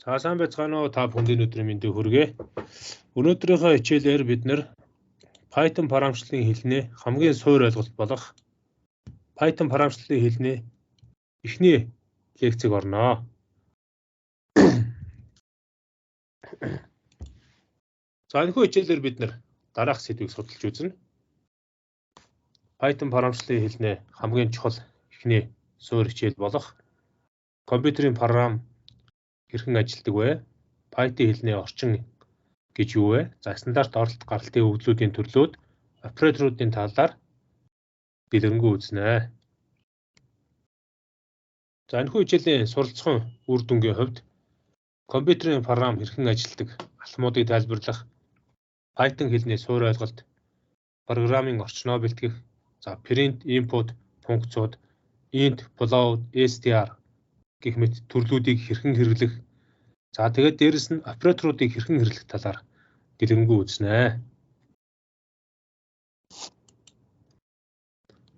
За сайн байцгаана уу та бүхэнд өнөөдрийн мэндийг хүргэе. Өнөөдрийнхөө хичээлээр бид нэр Python програмчлалын хэлний хамгийн суур ойлголт болох Python програмчлалын хэлний эхний лекцийг орноо. За энэхүү хичээлээр бид нэр дараах сэдвийг судалж үзнэ. Python програмчлалын хэлний хамгийн чухал эхний суур хичээл болох компьютерийн програм хэрхэн ажилладаг вэ? Python хэлний орчин гэж юу вэ? За стандарт оролт гаргалтын өгдлүүдийн төрлүүд, операторуудын талаар дэлгэрэнгүй үзнэ. За энэхүү хичээлийн суралцсан үр дүнгийн хувьд компьютерийн програм хэрхэн ажилладаг алхмуудыг тайлбарлах, Python хэлний суур ойлголт, программын орчноо бэлтгэх, за print, input функцууд, int, float, str гэх мэт төрлүүдийг хэрхэн хэрэглэх, за тэгээд дээрэс нь операторуудыг хэрхэн хэрэглэх талаар дэлгэрэнгүй үзнэ.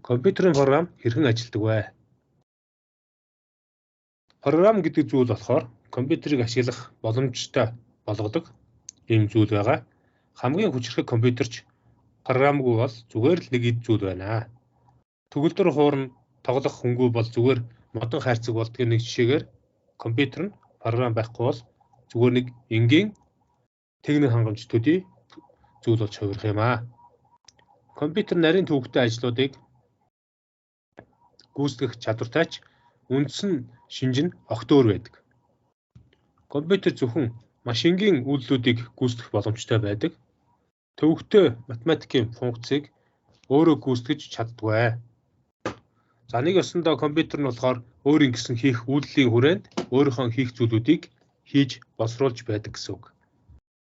Компьютерийн програм хэрхэн ажилладаг вэ? Програм гэдэг зүйл болохоор компьютерийг ашиглах боломжтой болгодог ийм зүйл байгаа. Хамгийн хүчирхэг компьютерч програмгүй бол зүгээр л нэг ид зүйл байна. Төгөлдөр хуурн тоглох хөнгүү бол зүгээр модон хайрцаг болдгийн нэг жишээгээр компьютер нь програм байхгүй бол зүгээр нэг энгийн техник хангамж төдий зүйл болж хувирах юм аа. Компьютер нарийн төвөгтэй ажлуудыг гүйцэтгэх чадвартай ч үндсэн шинж нь огт өөр байдаг. Компьютер зөвхөн машингийн үйлдэлүүдийг гүйцэтгэх боломжтой байдаг. Төвөгтэй математикийн функцийг өөрөө гүйцэтгэж чаддаггүй. За нэг ёсондоо компьютер нь болохоор өөрийн гэсэн хийх үйлдэлийн хүрээнд өөрийнхөө хийх зүйлүүдийг хийж боловсруулж байдаг гэсэн үг.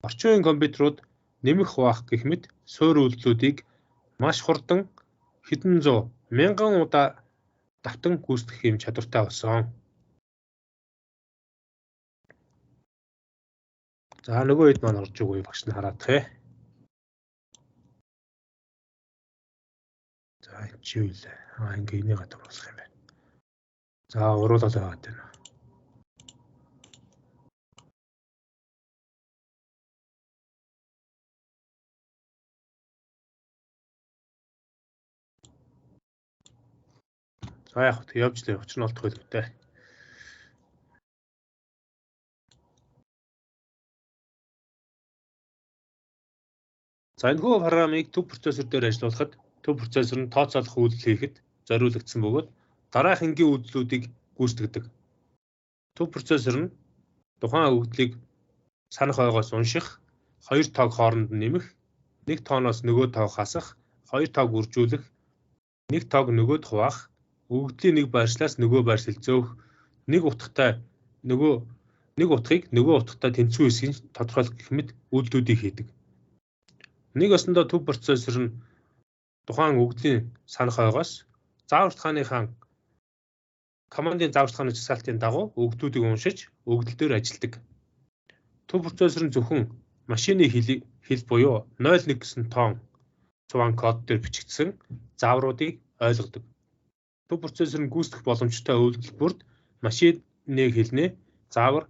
Орчин үеийн компьютерууд нэмэх хуваах гэх мэт суур үйлдэлүүдийг маш хурдан хэдэн зуун, мянган удаа давтан гүйцэтгэх юм чадвартай болсон. За нөгөө хэд маань орж өгөө багш нь хараадах. За энэ чи юу вэ? Ингээ энийг гадууруулах юм байна. За уруулаад яваад байна. За яг хөө явж лээ, учир нь олдох байлгүй. За энэхүү програмыг төв процессор дээр ажиллуулахад төв процессор нь тооцоолох үйлдэл хийхэд зориулагдсан бөгөөд дараах энгийн үйлдэлүүдийг гүйцэтгэдэг. Төв процессор нь тухайн үйлдэлийг санах ойгоос унших, хоёр тоог хооронд нь нэмэх, нэг тооноос нөгөө тоог хасах, хоёр тоог үржүүлэх, нэг тоог нөгөөд хуваах, өгөгдлийн нэг байршлаас нөгөө байршил зөөх, нэг утгатай нэг утгыг нөгөө утгатай тэнцвүү хэсгийг тодорхойлох гэх мэт үйлдэлүүдийг хийдэг. Нэг ёсондоо төв процессор нь тухайн өгөгдлийн санах ойгоос зааварчилгааныхаа командын зааварчилгааны жагсаалтын дагуу өгөгдлүүдийг уншиж өгөгдөл дээр ажилладаг. Төв процессор нь зөвхөн машины хэл буюу 01 гэсэн тоон цуван код дээр бичигдсэн заавруудыг ойлгодог. Төв процессор нь гүйцэтгэх боломжтой үйлдэл бүрд машины хэлний заавар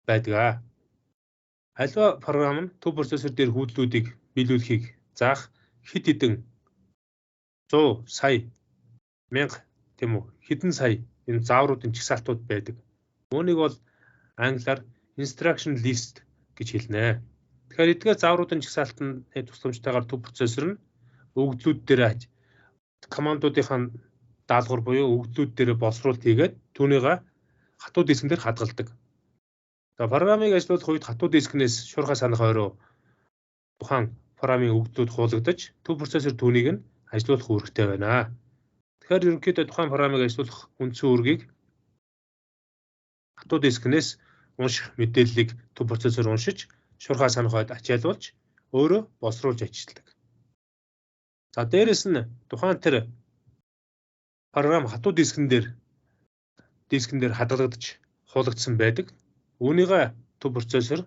байдаг. Аливаа програм нь төв процессор дээр хүйдлүүдийг биелүүлэхийг заах хэд хэдэн 100 сая, 1000 тийм үү хэдэн сая энэ заавруудын жагсаалтууд байдаг. Үүнийг бол англиар instruction list гэж хэлнэ. Тэгэхээр эдгээр заавруудын жагсаалтны тусламжтайгаар төв процессор нь өгөгдлүүд дээр командуудынхаа даалгавар буюу өгөгдлүүд дээр боловсруулалт хийгээд түүнийгээ хатуу дискэн дээр хадгалдаг. За програмыг ажиллуулах үед хатуу дискнээс шуурхай санах ойроо тухайн програмын өгөгдлүүд хуулагдаж төв процессор түүнийг нь ажиллуулах үүрэгтэй байна. Тэгэхээр ерөнхийдөө тухайн програмыг ажиллуулах үндсэн үүргийг хатуу дискнээс унших мэдээллийг төв процессор уншиж шуурхай санах ойд ачаалуулж өөрөө боловсруулж ажилладаг. За дээрэс нь тухайн тэр програм хатуу дискэн дээр хадгалагдаж хуулагдсан байдаг. Үүнийгээ төв процессор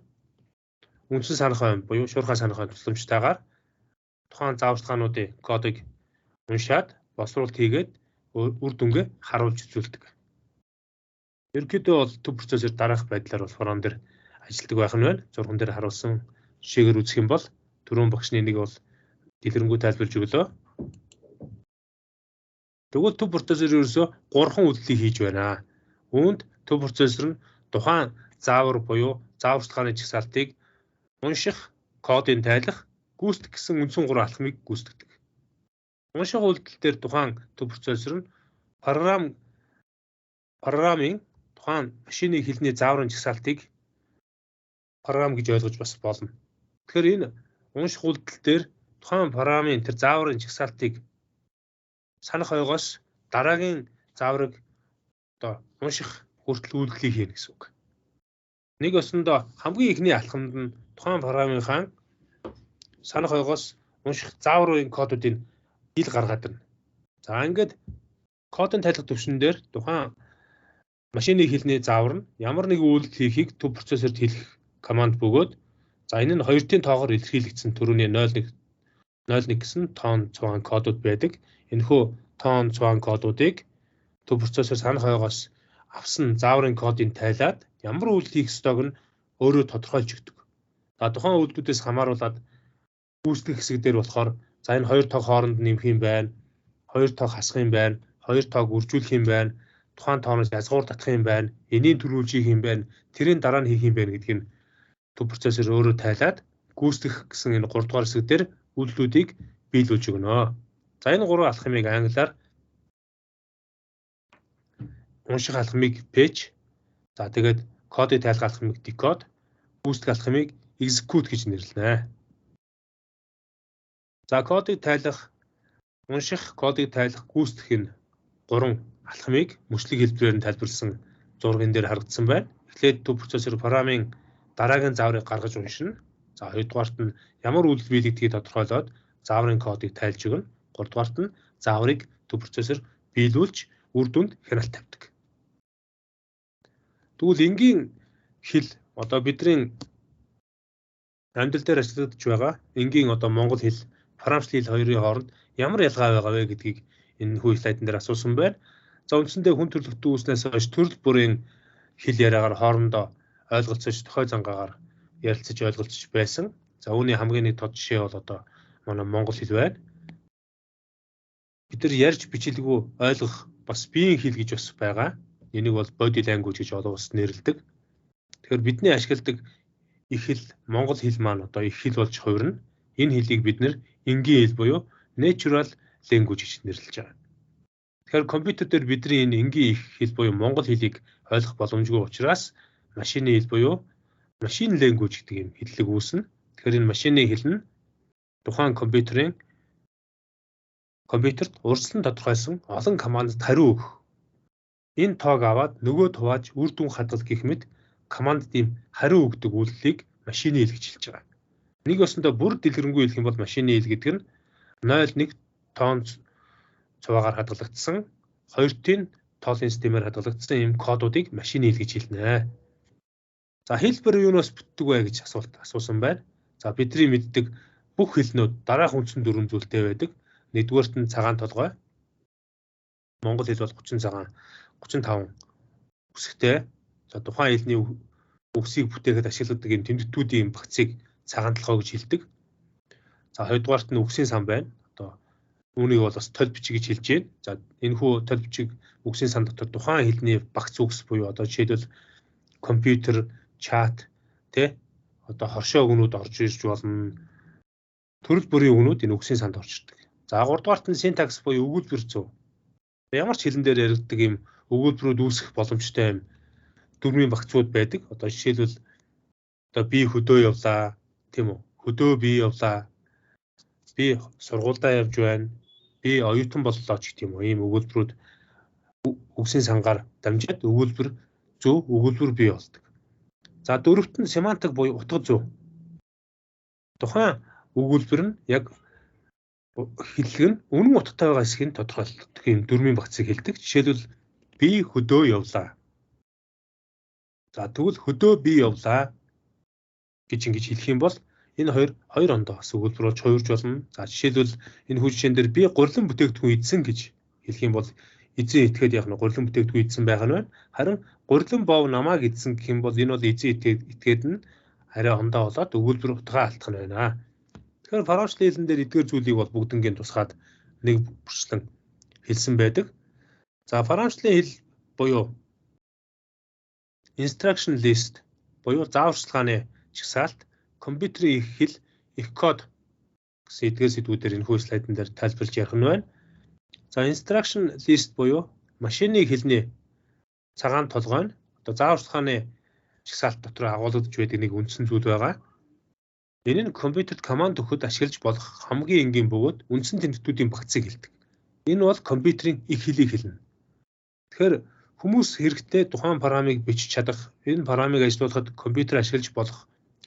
үндсэн санах ойн буюу шуурхай санах ойн тусламжтайгаар тухайн зааварчилгаануудын кодыг уншаад боловсруулалт хийгээд үр дүнгээ харуулж үзүүлдэг. Ерөнхийдөө бол төв процессор дараах байдлаар бол форон дээр ажилладаг байх нь байна. Зурган дээр харуулсан жишээгээр үзэх юм бол түрүүн багшны нэг бол дэлгэрэнгүй тайлбарж өглөө. Тэгвэл төв процессор ерөөсөө 3 үйлдэлийг хийж байна. Үүнд төв процессор нь тухайн заавар буюу заавар шалтгааны жагсаалтыг унших, кодыг тайлах, гүйцэтгэх гэсэн үндсэн 3 алхмыг гүйцэтгэдэг. Унших үйлдэл дээр тухайн төв процессор нь програмын тухайн машины хэлний зааврын жагсаалтыг програм гэж ойлгож бас болно. Тэгэхээр энэ унших үйлдэл дээр тухайн програмын тэр зааврын жагсаалтыг санах ойгоос дараагийн зааврыг одоо унших хүртэл үйлдэлийг хийнэ гэсэн үг. Нэг өсөндөө хамгийн ихний алхамд нь тухайн програмынхаа санах ойгоос унших зааврын кодуудыг ил гаргаад ирнэ. За ингээд кодын тайлах төвшин дээр тухайн машины хэлний заавар нь ямар нэгэн үйлдэл хийхийг төв процессорт хэлэх команд бөгөөд за энэ нь 2-ын тоогоор илэрхийлэгдсэн төрөний 01 гэсэн тоон цугаан кодууд байдаг. Энэхүү тоон цугаан кодуудыг төв процессор санах ойгоос авсан зааврын кодыг тайлаад ямар үйлдэл хийх ёстойг нь өөрөө тодорхойлж өгдөг. За тухайн үйлдэлүүдээс хамааруулаад гүйцэтгэх хэсэг дээр болохоор за энэ 2 тоог хооронд нэмэх юм байна. 2 тоог хасах юм байна. 2 тоог үржүүлэх юм байна. Тухайн тооноос язгуур татах юм байна. Энийг төрүүлж хийх юм байна. Тэрийн дараа нь хийх юм байна гэдгийг төв процессор өөрөө тайлаад гүйцэтгэх гэсэн энэ 3 дугаар хэсэг дээр үйлдэлүүдийг биелүүлж өгнө. За энэ 3 алхмыг англиар унших алхмыг fetch, за тэгээд кодыг тайлах алхмыг decode, гүйцэтгэх алхмыг execute гэж нэрлэнэ. За кодыг тайлах, унших, кодыг тайлах, гүйцэтгэх энэ 3 алхмыг мөчлөг хэлбэрээр нь тайлбарласан зурган дээр харагдсан байна. Эхлээд төв процессор програмын дараагийн зааврыг гаргаж уншина. За хоёрдугаарт нь ямар үйлдэл биелэгдгийг тодорхойлоод зааврын кодыг тайлж өгнө. Гуравдугаарт нь зааврыг төв процессор биелүүлж үр дүнд хяналт тавьдаг. Тэгвэл энгийн хэл одоо бидний амьдрал дээр ажиллагдаж байгаа энгийн одоо монгол хэл, францлын хэл хоёрын хооронд ямар ялгаа байгаа вэ гэдгийг энэ хүү слайдн дээр асуусан байна. За үндсэндээ хүн төрөлхтөн үүснээс хойш төрөл бүрийн хэл яриагаар хоорондоо ойлголцож тохой зангаагаар ярилцаж ойлголцож байсан. За үүний хамгийн нэг тод жишээ бол одоо манай монгол хэл байна. Бид нар ярьж бичлэггүй ойлгох бас биеийн хэл гэж бас байгаа. Энийг бол body language гэж олон улсад нэрлэдэг. Тэгэхээр бидний ашигладаг их хэл монгол хэл маань одоо их хэл болж хувирна. Энэ хэлийг бид нэр энгийн хэл буюу natural language гэж нэрлэж байгаа. Тэгэхээр компьютер дээр бидний энэ энгийн их хэл буюу монгол хэлийг ойлгох боломжгүй учраас машины хэл буюу machine language гэдэг юм хэллэг үүснэ. Тэгэхээр энэ машины хэл нь тухайн компьютерт урьдчилан тодорхойлсон олон командд хариу өгөх. Энэ тоог аваад нөгөө тувааж үр дүн хадгал гэх мэт командд ийм хариу өгдөг үйлдэлийг машины хэл гэж хэлж байгаа. Нэг өсөндөө бүр дэлгэрэнгүй хэлэх юм бол машины хэл гэдэг нь 0.1 тоон цуваагаар хадгалагдсан 2-ын тоолын системээр хадгалагдсан ийм кодуудыг машины хэл гэж хэлнэ. За хэлбэр юунаас бүтдэг вэ гэж асуулт асуусан байна. За бидний мэддэг бүх хэлнүүд дараах үндсэн дүрм зүйлтэй байдаг. Нэгдүгээрт нь цагаан толгой. Монгол хэл бол 35 үсэгтэй. За тухайн хэлний үгсийг бүтээхэд ашигладаг энэ тэмдэгтүүдийн багцыг цагаан толгой гэж хэлдэг. За хоёрдугаарт нь үгсийн сан байна. Одоо үүнийг бол бас толь бичиг гэж хэлж байна. За энэхүү толь бичиг үгсийн сан дотор тухайн хэлний багц үгс буюу одоо жишээлбэл компьютер, чат, одоо хоршоо өгнүүд орж ирж болно. Төрөл бүрийн өгнүүд энэ үгсийн санд орж ирдэг. За 3 дугаарт нь синтакс буюу өгүүлбэр зүй. Ямар ч хэлэн дээр яригддаг юм өгүүлбэрүүд үүсгэх боломжтой юм дүрмийн багцууд байдаг. Одоо жишээлбэл одоо би хөдөө явлаа, тийм үү? Хөдөө би явлаа. Би сургуульдаа явж байна. Би оюутан боллоо ч гэх юм уу. Ийм өгүүлбэрүүд үгсийн сангаар дамжаад өгүүлбэр зүй, өгүүлбэр бий болдог. За дөрөвт нь семантик буюу утга зүй. Тухайн өгүүлбэр нь яг хэллэг нь үнэн утгатай байгаа хэсгийг тодорхойлдог юм дүрмийн багцыг хэлдэг. Жишээлбэл би хөдөө явлаа. За тэгвэл хөдөө би явлаа гэж ингэж хэлэх юм бол энэ хоёр ондоо бас өгүүлбэр болж хувирж болно. За жишээлбэл энэ хүү жишээн дээр би гурилан бүтээгдэхүүн идсэн гэж хэлэх юм бол эзэн итгэхэд яг нь гурилан бүтээгдэхүүн идсэн байх нь байна. Харин Гурилан бов намааг эзэн гэх юм бол энэ бол эзэн этгээд нь арай ондоо болоод өгүүлбэр утгаа алдах нь байна. Тэгэхээр фарамчлалын хэлэн дээр эдгээр зүйлийг бол бүгднгийн тусгаад нэг бүрчлэн хэлсэн байдаг. За фарамчлалын хэл буюу instruction list буюу зааварчилгааны жагсаалт, компьютерийн их хэл, их код гэсэн эдгээр сэдвүүдээр энэ хүү слайдн дээр тайлбарлаж ярих нь байна. За instruction list буюу машины хэлний цагаан толгой нь одоо зааварчилгааны жагсаалт дотор агуулгадж байдаг нэг үндсэн зүйл байгаа. Энэ нь компьютерт команд өгөхөд ашиглаж болох хамгийн энгийн бөгөөд үндсэн тэмдэгтүүдийн багцыг хэлдэг. Энэ бол компьютерийн их хэлийг хэлнэ. Тэгэхээр хүмүүс хэрэгтэй тухайн програмыг бичиж чадах, энэ програмыг ажилуулахад компьютер ашиглаж болох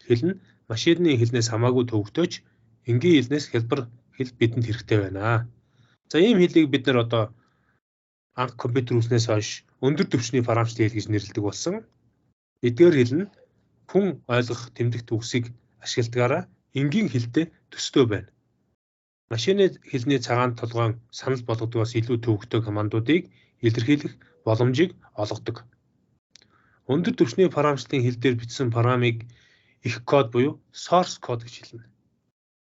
хэл нь машины хэлнээс хамаагүй төвөгтөөж энгийн хэлнээс хялбар хэл бидэнд хэрэгтэй байна. За ийм хэлийг бид нар одоо анх компьютер үүснээс хойш өндөр түвшний програмчлалын хэл гэж нэрлэдэг болсон. Эдгээр хэл нь хүн ойлгох тэмдэгт үгсийг ашигладагаараа энгийн хэлтэй төстэй байна. Машины хэлний цагаан толгойн санал болгодгоос илүү төвөгтэй командуудыг илэрхийлэх боломжийг олгодог. Өндөр түвшний програмчлалын хэл дээр бичсэн програмыг их код буюу source code гэж хэлнэ.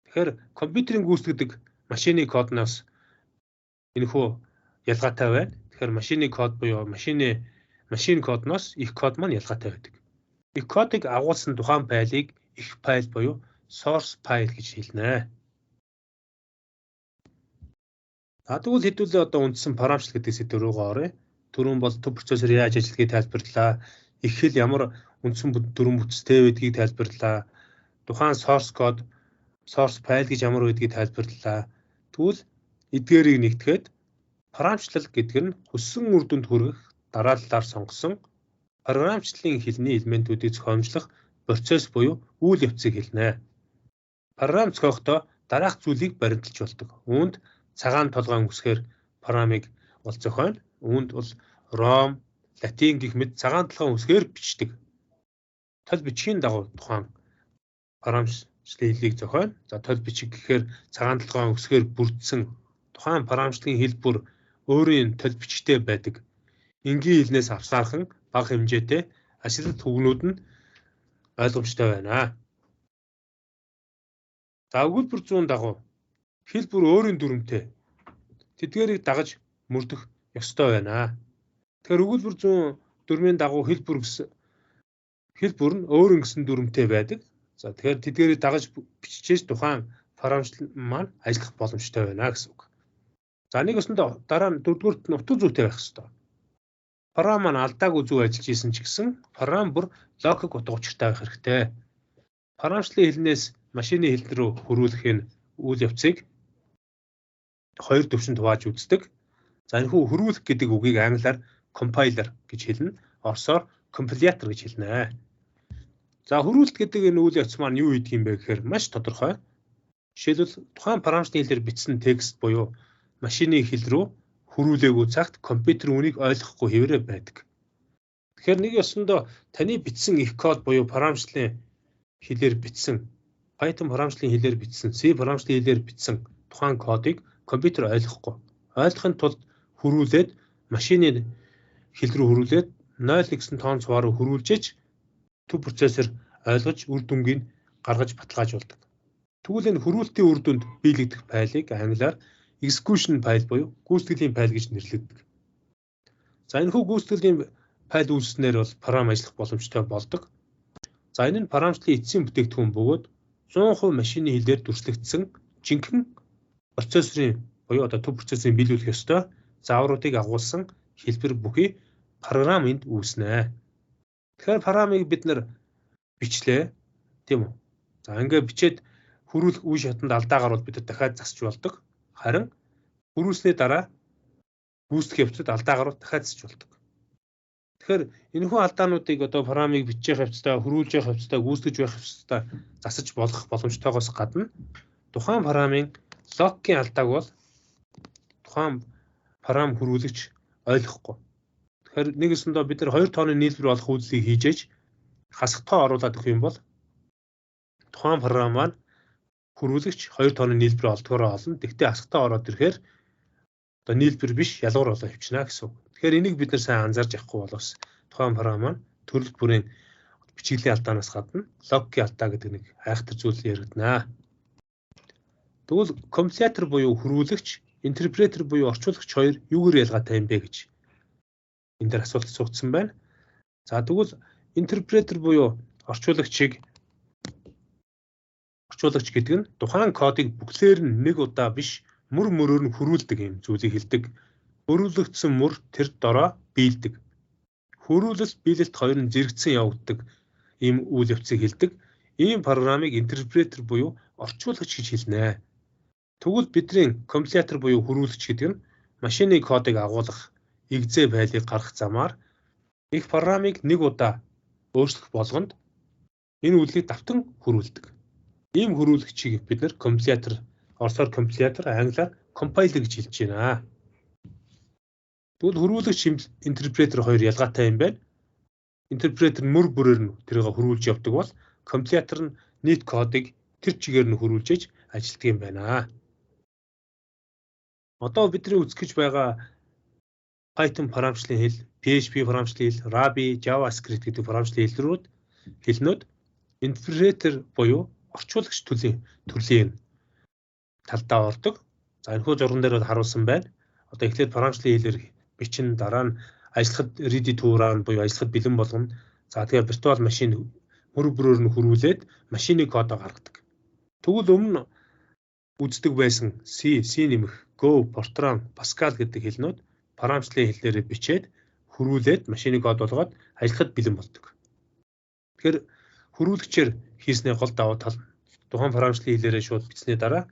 Тэгэхээр компьютерийн гүйцэтгэдэг машины кодноос энэхүү ялгаатай байна. Тэгэхээр машины код буюу машин кодноос их код маань ялгаатай байдаг. Их кодыг агуулсан тухайн файлыг их файл буюу source file гэж хэлнэ. Тэгвэл хэдүүлээ одоо үндсэн програмчлал гэдэг сэдв рүүгээ оръё. Түрүүн бол төв процессор яаж ажиллахыг тайлбарлалаа. Их хэл ямар үндсэн дүрм бүтцтэй байдгийг тайлбарлалаа. Тухайн source code, source file гэж ямар байдгийг тайлбарлалаа. Тэгвэл эдгээрийг нэгтгэхэд програмчлал гэдэг нь хүссэн үр дүнд хүрэх дарааллаар сонгосон програмчлалын хэлний элементүүдийг зохиомжлох процесс буюу үйл явцыг хэлнэ. Програм зохиохдоо дараах зүйлийг баримталж болдог. Үүнд цагаан толгойн үсгээр програмыг бол зохионо. Үүнд бол ROM, латин гэх мэт цагаан толгойн үсгээр бичдэг. Тол бичгийн дагуу тухайн програмчлалын хэлийг зохионо. За тол бичиг гэхээр цагаан толгойн үсгээр бүрдсэн тухайн програмчлалын хэлбэр өөрийн тол бичгтэй байдаг. Энгийн хэлнээс авсаархан бага хэмжээтэй ашиглалт түгнүүд нь ойлгомжтой байна. За өгүүлбэр зүүн дагуу хэл бүр өөрийн дүрмтэй. Тэдгээрийг дагаж мөрдөх ёстой байна. Тэгэхээр өгүүлбэр зүүн дүрмийн дагуу хэл бүр нь өөрийн гэсэн дүрмтэй байдаг. За тэгэхээр тэдгээрийг дагаж биччихээж тухайн програмчлал маань ажиллах боломжтой байна гэсэн үг. За нэг өсөндөө дараа нь дөрөвдүгüүрт нь утга зүйтэй байх ёстой. Програм маань алдаагүй зөв ажиллаж исэн ч гэсэн програм бүр логик утга учиртай байх хэрэгтэй. Програмчлалын хэлнээс машины хэл рүү хөрвүүлэх энэ үйл явцыг хоёр төвшөнд хувааж үздэг. За энэхүү хөрвүүлэх гэдэг үгийг англиар compiler гэж хэлнэ. Оросоор compilator гэж хэлнэ. За хөрвүүлэлт гэдэг энэ үйл явц маань юу хийдэг юм бэ гэхээр маш тодорхой. Жишээлбэл тухайн програмчлалын хэлээр бичсэн текст буюу машины хэл рүү хөрвүүлээгүй цагт компьютер үнийг ойлгохгүй хэвээрээ байдаг. Тэгэхээр нэг ёсондоо таны бичсэн их код буюу програмчлалын хэлээр бичсэн, Python програмчлалын хэлээр бичсэн, C програмчлалын хэлээр бичсэн тухайн кодыг компьютер ойлгохгүй. Ойлгохын тулд хөрвүүлээд машины хэл рүү хөрвүүлээд 0x тонн цуваар хөрвүүлжээж төв процессор ойлгож үр дүнгийг гаргаж баталгаажуулдаг. Тэгвэл энэ хөрвүүлтийн үр дүнд биелэгдэх файлыг англиар execution file буюу гүйцэтгэлийн файл гэж нэрлэдэг. За энэхүү гүйцэтгэлийн файл үүснээр бол програм ажиллах боломжтой болдог. За энэ нь програмчлалын эцсийн бүтээгдэхүүн бөгөөд 100% машины хэлээр дүрслэгдсэн жинхэнэ процессорын буюу одоо төв процессорын биелүүлэх ёстой заавруудыг агуулсан хэлбэр бүхий програм энд үүснэ. Тэгэхээр програмыг бид нар бичлээ, тийм үү? За ингээд бичээд хөрвүүлэх үе шатанд алдаа гарвал бид дахиад засч болдог. Харин хөрвүүлснээ дараа гүйцэтгэх явцад алдаа гарвал дахиад засч болдог. Тэгэхээр энэхүү алдаануудыг одоо програмыг бичих явцдаа, хөрвүүлж явах явцдаа, гүйцэтгэж байх явцдаа засаж болох боломжтойгоос гадна тухайн програмын логикийн алдааг бол тухайн програм хөрвүүлэгч ойлгохгүй. Тэгэхээр нэг өсөндөө бид нар 2 тооны нийлбэр болох үйлдэлийг хийжээж хасагтаа оруулаад өгөх юм бол тухайн програм маань хөрвүүлэгч 2 тооны нийлбэр олдгоороо олно. Тэгтээ хасагтаа ороод ирэхээр одоо нийлбэр биш ялгуур болоо хөвчнө гэсэн үг. Тэгэхээр энийг бид нар сайн анзаарч явахгүй бол бас тухайн програм маань төрөл бүрийн бичиглийн алдаанаас гадна логикийн алдаа гэдэг нэг айхтар зүйл яригдана. Тэгвэл компилятор буюу хөрвүүлэгч, интерпретер буюу орчуулагч хоёр юугаар ялгаатай юм бэ гэж энэ дээр асуулт асуугдсан байна. За тэгвэл интерпретер буюу орчуулагч гэдэг нь тухайн кодыг бүхлээр нь нэг удаа биш мөр мөрөөр нь хөрвүүлдэг юм зүйлийг хэлдэг. Хөрвүүлэгдсэн мөр тэр дороо биелдэг. Хөрвүүлэлт биелэлт хоёр нь зэрэгцэн явагддаг ийм үйл явцыг хэлдэг. Ийм програмыг интерпретер буюу орчуулагч гэж хэлнэ. Тэгвэл бидний компилятор буюу хөрвүүлэгч гэдэг нь машины кодыг агуулгах экзэ файлыг гаргах замаар их програмыг нэг удаа өөрчлөх болгонд энэ үйлийг давтан хөрвүүлдэг. Ийм хөрвүүлэгчийг бид нэр компилятор, оросоор компилятор, англиар компайлер гэж хэлж байна. Тэгвэл хөрвүүлэгч интерпретер хоёр ялгаатай юм байна. Интерпретер мөр бүрээр нь тэрийг хөрвүүлж явдаг бол компилятор нь нийт кодыг тэр чигээр нь хөрвүүлж ажилтдаг юм байна. Одоо бидний үзэх гэж байгаа Python програмчлалын хэл, PHP програмчлалын хэл, Ruby, JavaScript гэдэг програмчлалын хэлнүүд интерпретер буюу орчуулагч төрлийн талдаа ордог. За энэхүү зурган дээр харуулсан байна. Одоо эхлээд програмчлалын хэлээр бичин, дараа нь ажиллахад ready to run буюу ажиллахад бэлэн болгоно. За тэгээ виртуал машин мөр бүрээр нь хөрвүүлээд машины кодоо гаргадаг. Тэгвэл өмнө үздэг байсан C нэмэх, Go, Fortran, Pascal гэдэг хэлнүүд програмчлалын хэлээр бичээд хөрвүүлээд машины код болгоод ажиллахад бэлэн болдог. Тэгэхээр хөрвүүлэгчээр хийснээ гол давуу тал тухайн програмчлалын хэлээрээ шууд бичсний дараа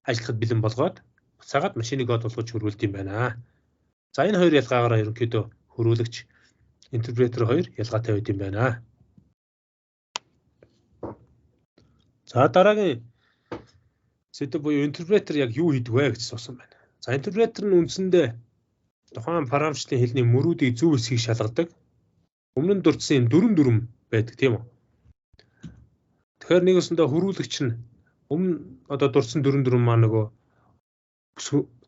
ажиллахад бэлэн болгоод буцаагаад машины код болгож хөрвүүлдэг юм байна. За энэ хоёр ялгаагаар ерөнхийдөө хөрвүүлэгч, интерпретер хоёр ялгаатай байд юм байна. За дараагийн сэдв буюу интерпретер яг юу хийдэг вэ гэж асуусан байна. За интерпретер нь үндсэндээ тухайн програмчлалын хэлний мөрүүдийг зөв хэсгийг шалгадаг. Өмнө нь дурдсан дүрм байдаг тийм үү? Тэгэхээр нэг өсөндөө хөрвүүлэгч нь өмнө одоо дурдсан дүрм маань нөгөө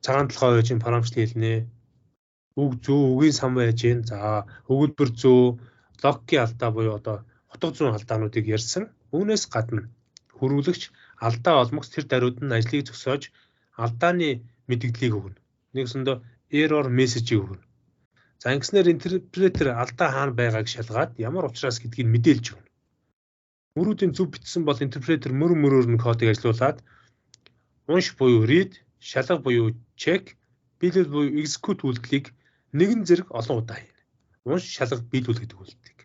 цагаан толгой байж програмчлалын хэлнэ. Үг зөв, үгийн сан байж гэн. За өгүүлбэр зөв, логикийн алдаа буюу одоо утга зүйн алдаануудыг ярьсан. Үүнээс гадна хөрвүүлэгч алдаа олмогц тэр даруйд нь ажлыг зогсоож алдааны мэдээллийг өгнө. Нэгсэндээ error message-ийг өгнө. За ингэснээр интерпретер алдаа хаана байгааг шалгаад ямар учраас гэдгийг мэдээлж өгнө. Мөрүүдийн зөв бичсэн бол интерпретер мөрөөр нь кодыг ажилуулад унш буюу read, шалга буюу check, биелэл буюу execute үйлдэлийг нэгэн зэрэг олон удаа хийнэ. Унш, шалга, биелүүл гэдэг үйлдэлийг.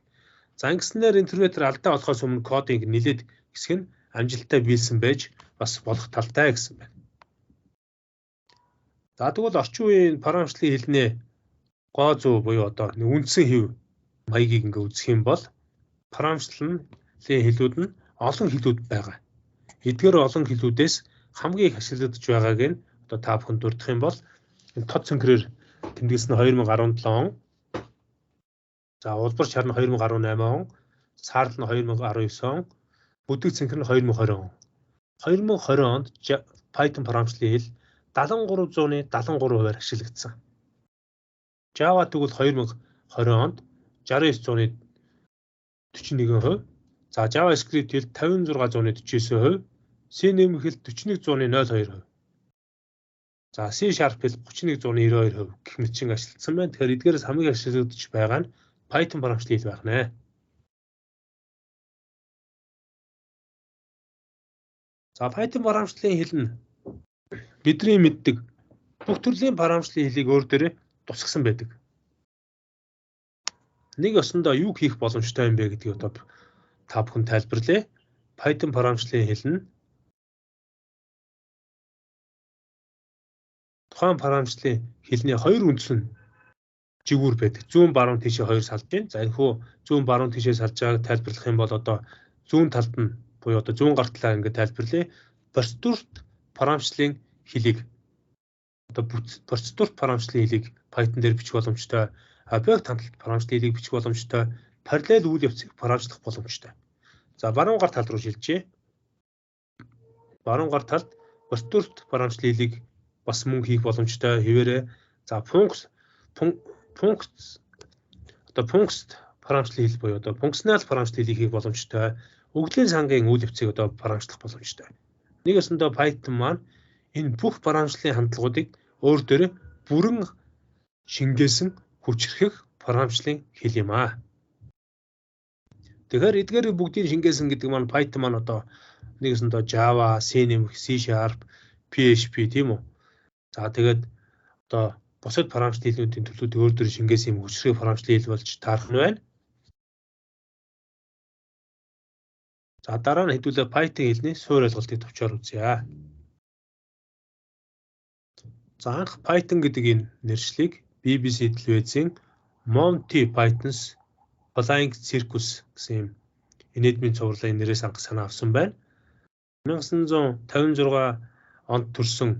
За ингэснээр интерпретер алдаа олохоос өмнө кодыг нэлээд хэсэг нь амжилттай биелсэн байж бас болох талтай гэсэн байна. За тэгвэл орчин үеийн програмчлалын хэлнээ гоо зүй буюу одоо үндсэн хэв маягийг ингээ үзэх юм бол програмчлалын хэлүүд нь олон хэлүүд байгаа. Эдгээр олон хэлүүдээс хамгийн их ашиглагдж байгааг нь одоо та бүхэн дурдах юм бол энэ тод цэнхрээр тэмдэглэсэн 2017 он. За улбар шар нь 2018 он, саарл нь 2019 он, бүдэг цэнхэр нь 2020 он. 2020 онд Python програмчлалын хэл 7373% ашиглагдсан. Java тэгвэл 2020 онд 6941%, за JavaScript хэл 5649%, C нэмэх хэл 4102%. За C# хэл 3192% гэх мэт шиг ашиглагдсан байна. Тэгэхээр эдгээрээс хамгийн ашиглагдж байгаа нь Python програмчлалын хэл байх нэ. За Python програмчлалын хэл нь бидний мэддэг бүх төрлийн програмчлалын хэлийг өөр дээрээ тусгасан байдаг. Нэг ёсондоо юу хийх боломжтой юм бэ гэдгийг одоо та бүхэн тайлбарлая. Python програмчлалын хэл нь тухайн програмчлалын хэлний хоёр үндсэн жигүүр байдаг. Зүүн баруун тийшээ хоёр салж байна. За энэхүү зүүн баруун тийшээ салж байгааг тайлбарлах юм бол одоо зүүн талд нь буюу одоо зүүн гар талаа ингээд тайлбарлая. Процедурт програмчлалын хэлийг одоо процедурт програмчлалын хэлийг Python дээр бичих боломжтой. Объект хандлт програмчлалын хэлийг бичих боломжтой. Параллел үйл явцыг програмчлах боломжтой. За баруун гар тал руу шилжээ. Баруун гар талд процедурт програмчлалын хэлийг бас мөн хийх боломжтой хэвээрээ. За функц програмчлалын хэл буюу одоо функционал програмчлалын хэлийг хийх боломжтой. Өгөгдлийн сангийн үйл явцыг одоо програмчлах боломжтой. Нэгэсэндээ Python маань энэ бүх програмчлалын хандлагуудыг өөр дээрээ бүрэн шингээсэн хүчрхэх програмчлалын хэл юм аа. Тэгэхээр эдгээр бүгдийг шингээсэн гэдэг маань Python маань одоо нэгэсэндээ Java, C++, C#, PHP тийм үү. За тэгээд одоо бусад програмчлалын хэлнүүдийн төлөвлөлтөд өөр дөр шингээсэн юм хүчрхэг програмчлалын хэл болж таарах нь байна. За дараа нь хэдүүлээ Python хэлний суур ойлголтыг товчоор үзье. За анх Python гэдэг энэ нэршлиг BBC телевизийн Monty Python's Flying Circus гэсэн юм энедмийн цувралын нэрээс анх санаа авсан байна. 1956 онд төрсэн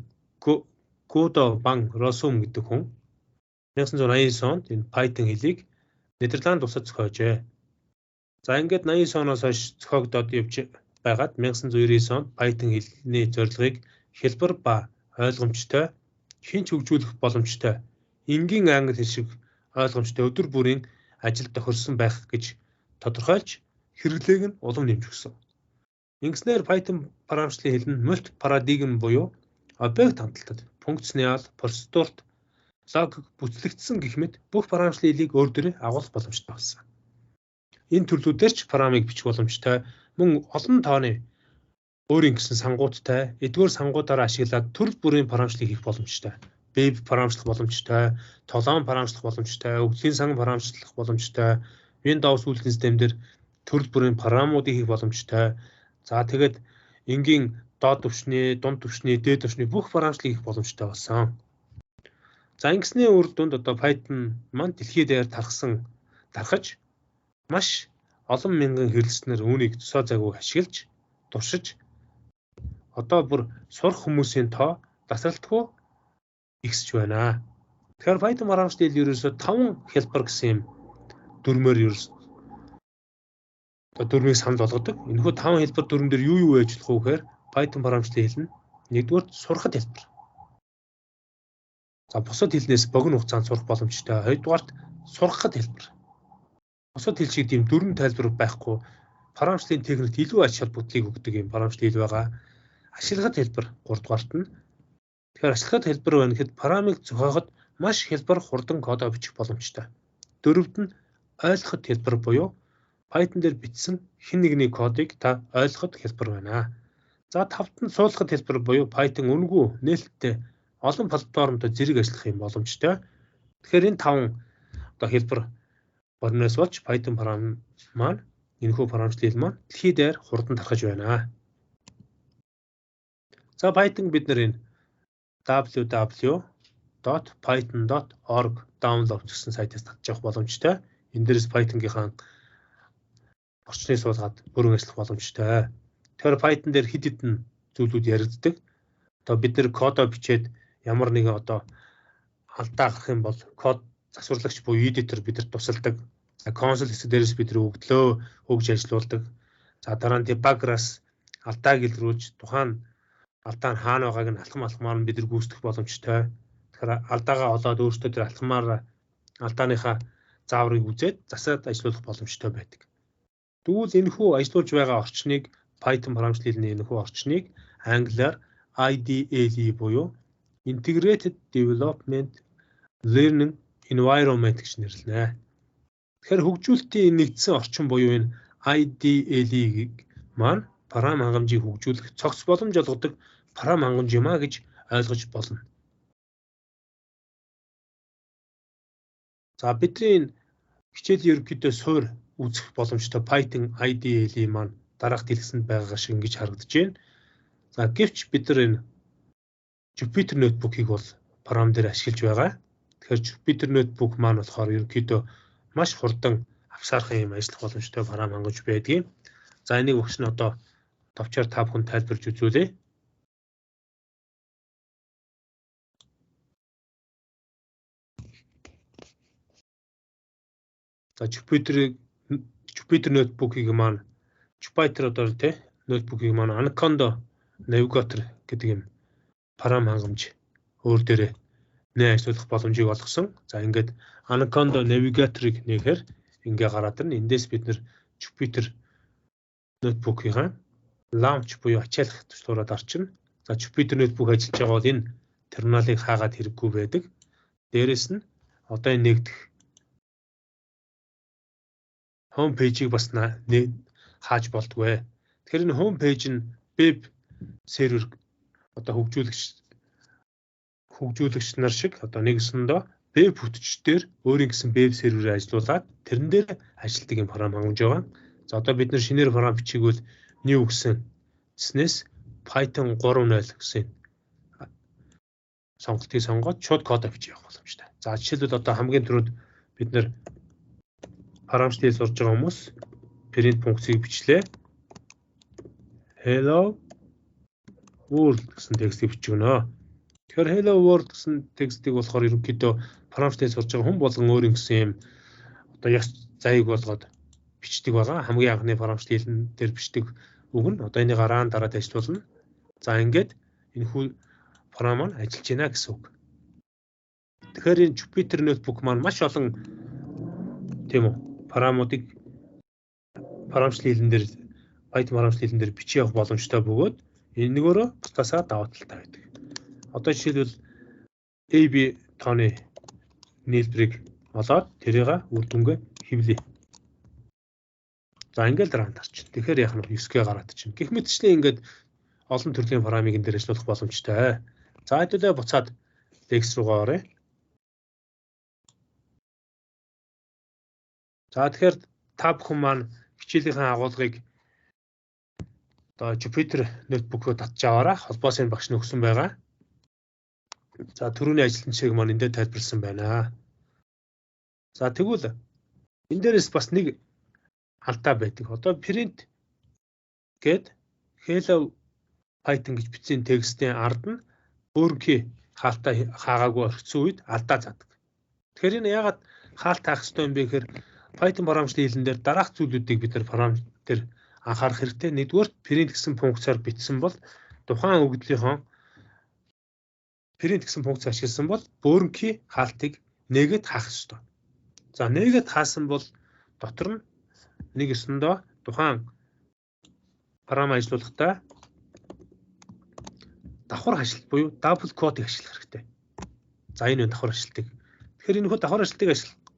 Guido van Rossum гэдэг хүн 1989 онд энэ Python хэлийг Нидерланд улсад зохиожээ. За ингээд 89 оноос хойш зохиогдоод явж байгаад 1999 онд Python хэлний зорилгыг хэлбэр ба ойлгомжтой, шинж хөгжүүлэх боломжтой, энгийн англи хэл шиг ойлгомжтой өдөр бүрийн ажилд тохирсон байх гэж тодорхойлж хэрэглээг нь улам нэмж өгсөн. Ингэснээр Python програмчлалын хэл нь мульти парадигм буюу объект хандлтад функционал, процедурт, логик бүтлэгдсэн гэх мэт бүх програмчлалын хэлийг өөр дээрээ агуулах боломжтой болсон. Энэ төрлүүдээр ч програмыг бичих боломжтой, мөн олон тооны өөрийн гэсэн сангуудтай, эдгээр сангуудаараа ашиглаад төрөл бүрийн програмчлалыг хийх боломжтой. Веб програмчлах боломжтой, толгойн програмчлах боломжтой, өгөгдлийн сан програмчлах боломжтой, Windows үйлдвэрлэлийн системдэр төрөл бүрийн програмуудыг хийх боломжтой. За тэгээд энгийн доод түвшний, дунд түвшний, дээд түвшний бүх програмчлалыг хийх боломжтой болсон. За ингэсний үр дүнд одоо Python маань дэлхийд даяар тархаж маш олон мянган хэрэглэгчнэр үүнийг тусаа загварыг ашиглаж, туршиж одоо бүр сурах хүмүүсийн тоо тасралтгүй ихсэж байна. Тэгэхээр Python програмчлалын хэл ерөөсөө 5 хэлбэр гэсэн юм дүрмээр ерөөсөө дүрмийг санал болгодог. Энэхүү 5 хэлбэр дүрмэн дээр юу ажиллах вэ гэхээр Python програмчлалын хэл нь нэгдүгээр сурахад хэлбэр. За бусад хэлнээс богино хугацаанд сурах боломжтой. Хоёрдугаарт сурахад хэлбэр. Бусад хэл шиг тийм дүрм тайлбар байхгүй програмчлалын техникт илүү ач холбогдлыг өгдөг юм програмчлалын хэл байгаа. Ашиглагад хэлбэр 3-дугаарт нь. Тэгэхээр ашиглагад хэлбэр байна гэхэд програмыг зохиоход маш хэлбэр хурдан кодоо бичих боломжтой. 4-т нь ойлгоход хэлбэр буюу Python дээр бичсэн хэн нэгний кодыг та ойлгоход хэлбэр байна. За 5-т нь суулгахад хэлбэр буюу Python үнэгүй нээлттэй олон платформтой зэрэг ажиллах юм боломжтой. Тэгэхээр энэ 5 одоо хэлбэр борноос болж Python програм маань энэхүү програмчлалын хэл маань дэлхийд даяар хурдан тархаж байна. За Python бид нэр энэ www.python.org download гэсэн сайтаас татж авах боломжтой. Энэ дээрээс Python-гийнхаа орчныг суулгаад бүрэн ажиллах боломжтой. Тэгэхээр Python дээр хэд хэдэн зүйлүүд яригддаг. Одоо бид нэр кодоо бичээд ямар нэгэн одоо алдаа гарах юм бол код засварлагч буюу editor бидэнд тусалдаг. За console хэсэг дээрээс бид нэр өгдлөө өгж ажилуулдаг. За дараа нь debugger-аас алдааг илрүүлж тухайн алдаа нь хаана байгааг нь алхмаар нь бид нар гүйцэтгэх боломжтой. Тэгэхээр алдаагаа олоод өөрсдөө тэр алхмаар алдааныхаа зааврыг үзээд засаад ажилуулах боломжтой байдаг. Тэгвэл энэхүү ажилуулж байгаа орчныг Python програмчлалын хэлний энэхүү орчныг англиар IDLE буюу Integrated Development Learning Environment гэж нэрлэнэ. Тэгэхээр хөгжүүлэлтийн нэгдсэн орчин буюу энэ IDLE-г маань програм хангамжийг хөгжүүлэх цогц боломж олгодог програм хангамж юм а гэж ойлгож болно. За бидний хичээлийн ерөнхийдөө суур үзэх боломжтой Python IDLE маань дараах дэлгэсэнд байгаа шиг ингэж харагдаж байна. За гэвч бид нар энэ Jupyter Notebook-ийг бол програм дээр ашиглаж байгаа. Тэгэхээр Jupyter Notebook маань болохоор ерөнхийдөө маш хурдан авсаархан юм ажиллах боломжтой програм хангамж байдгийг. За энийг өгс нь одоо товчоор та бүхэн тайлбарж үзүүлье. За Jupyter Notebook-ийг маань Jupyter одоо тий ноутбукийг маань Anaconda Navigator гэдэг юм програм хангамж өөр дээрээ нэ ажиллах боломжийг олгосон. За ингээд Anaconda Navigator-ыг нэгээр ингээ гараад ирнэ. Эндээс бид нэр Jupyter ноутбукийн launch буюу ачаалах туслуулаад орчино. За Jupyter ноутбук ажиллаж байгаа бол энэ терминалыг хаагаад хэрэггүй байдаг. Дээрэс нь одоо энэ нэгдэх home page-ийг бас хааж болдгоо. Тэгэхээр энэ home page нь web сервер одоо хөгжүүлэгч нар шиг одоо нэгсэндээ веб бүтцээр өөрийн гэсэн веб серверээр ажиллуулад тэрэн дээр ажилтдаг юм програм хангаж байгаа. За одоо бид нэр шинээр програм бичигвэл new гэснээс Python 3.0 гэсэн сонголтыг сонгоод шууд код авчиж явах боломжтой. За жишээлбэл одоо хамгийн түрүүнд бид нэр програмчлалыг сурж байгаа хүмүүс print функцийг бичлээ. Hello world гэсэн текстийг бичгэнэ. Тэгэхээр hello world гэсэн текстийг болохоор ерөнхийдөө програмчлалыг сурж байгаа хүн болгон өөрийн гэсэн юм одоо яс зайг болгоод бичдэг байгаа. Хамгийн анхны програмчлалын дээр бичдэг үг нь одоо энийг гараан дараад ажиллуулна. За ингээд энэ хүү програм маань ажиллаж байна гэсэн үг. Тэгэхээр энэ Jupyter ноутбук маань маш олон тийм үү програмуудыг програмчлалын дээр Python програмчлалын дээр бичиж явах боломжтой бөгөөд энэ нөгөөрөө бусдасаа даваа талтай байдаг. Одоо жишээлбэл AB тооны нийлбэрийг олоод тэрийг үр дүнгээ хэвлэе. За ингээд дараанд орчин. Тэгэхээр яг нь 9G гараад чинь. Гэх мэтчлэн ингээд олон төрлийн програмыг энэ дээр ажиллуулах боломжтой. За хэдүүлээ буцаад Lex руугаа оръё. За тэгэхээр та бүхэн маань хичээлийнхээ агуулгыг одоо Jupyter ноутбук руу татж аваарай. Холбоосын багш нь өгсөн байгаа. За түрүүний ажилтнчийг маань эндээ тайлбарласан байна. За тэгвэл энэ дээрээс бас нэг алдаа байдаг. Одоо print гээд hello Python гэж бичсэн текстийн ард нь өөрийнхөө хаалтаа хаагаагүй орхисон үед алдаа заадаг. Тэгэхээр энэ яагаад хаалт хаах ёстой юм бэ гэхээр Python програмчлалын хэлэн дээр дараах зүйлүүдийг бид нар програм дээр анхаарах хэрэгтэй. Нэгдүгээр print гэсэн функцаар бичсэн бол тухайн өгөгдлийнхөө print гэсэн функц ашигласан бол өөрийнхөө хаалтыг нэгэд хаах ёстой. За нэгэд хаасан бол дотор нь нэг өсөндөө тухайн програм ажиллуулахдаа давхар хашлт буюу double quote-ыг ашиглах хэрэгтэй. За энэ давхар хашлтыг. Тэгэхээр энэ хөө давхар хашлтыг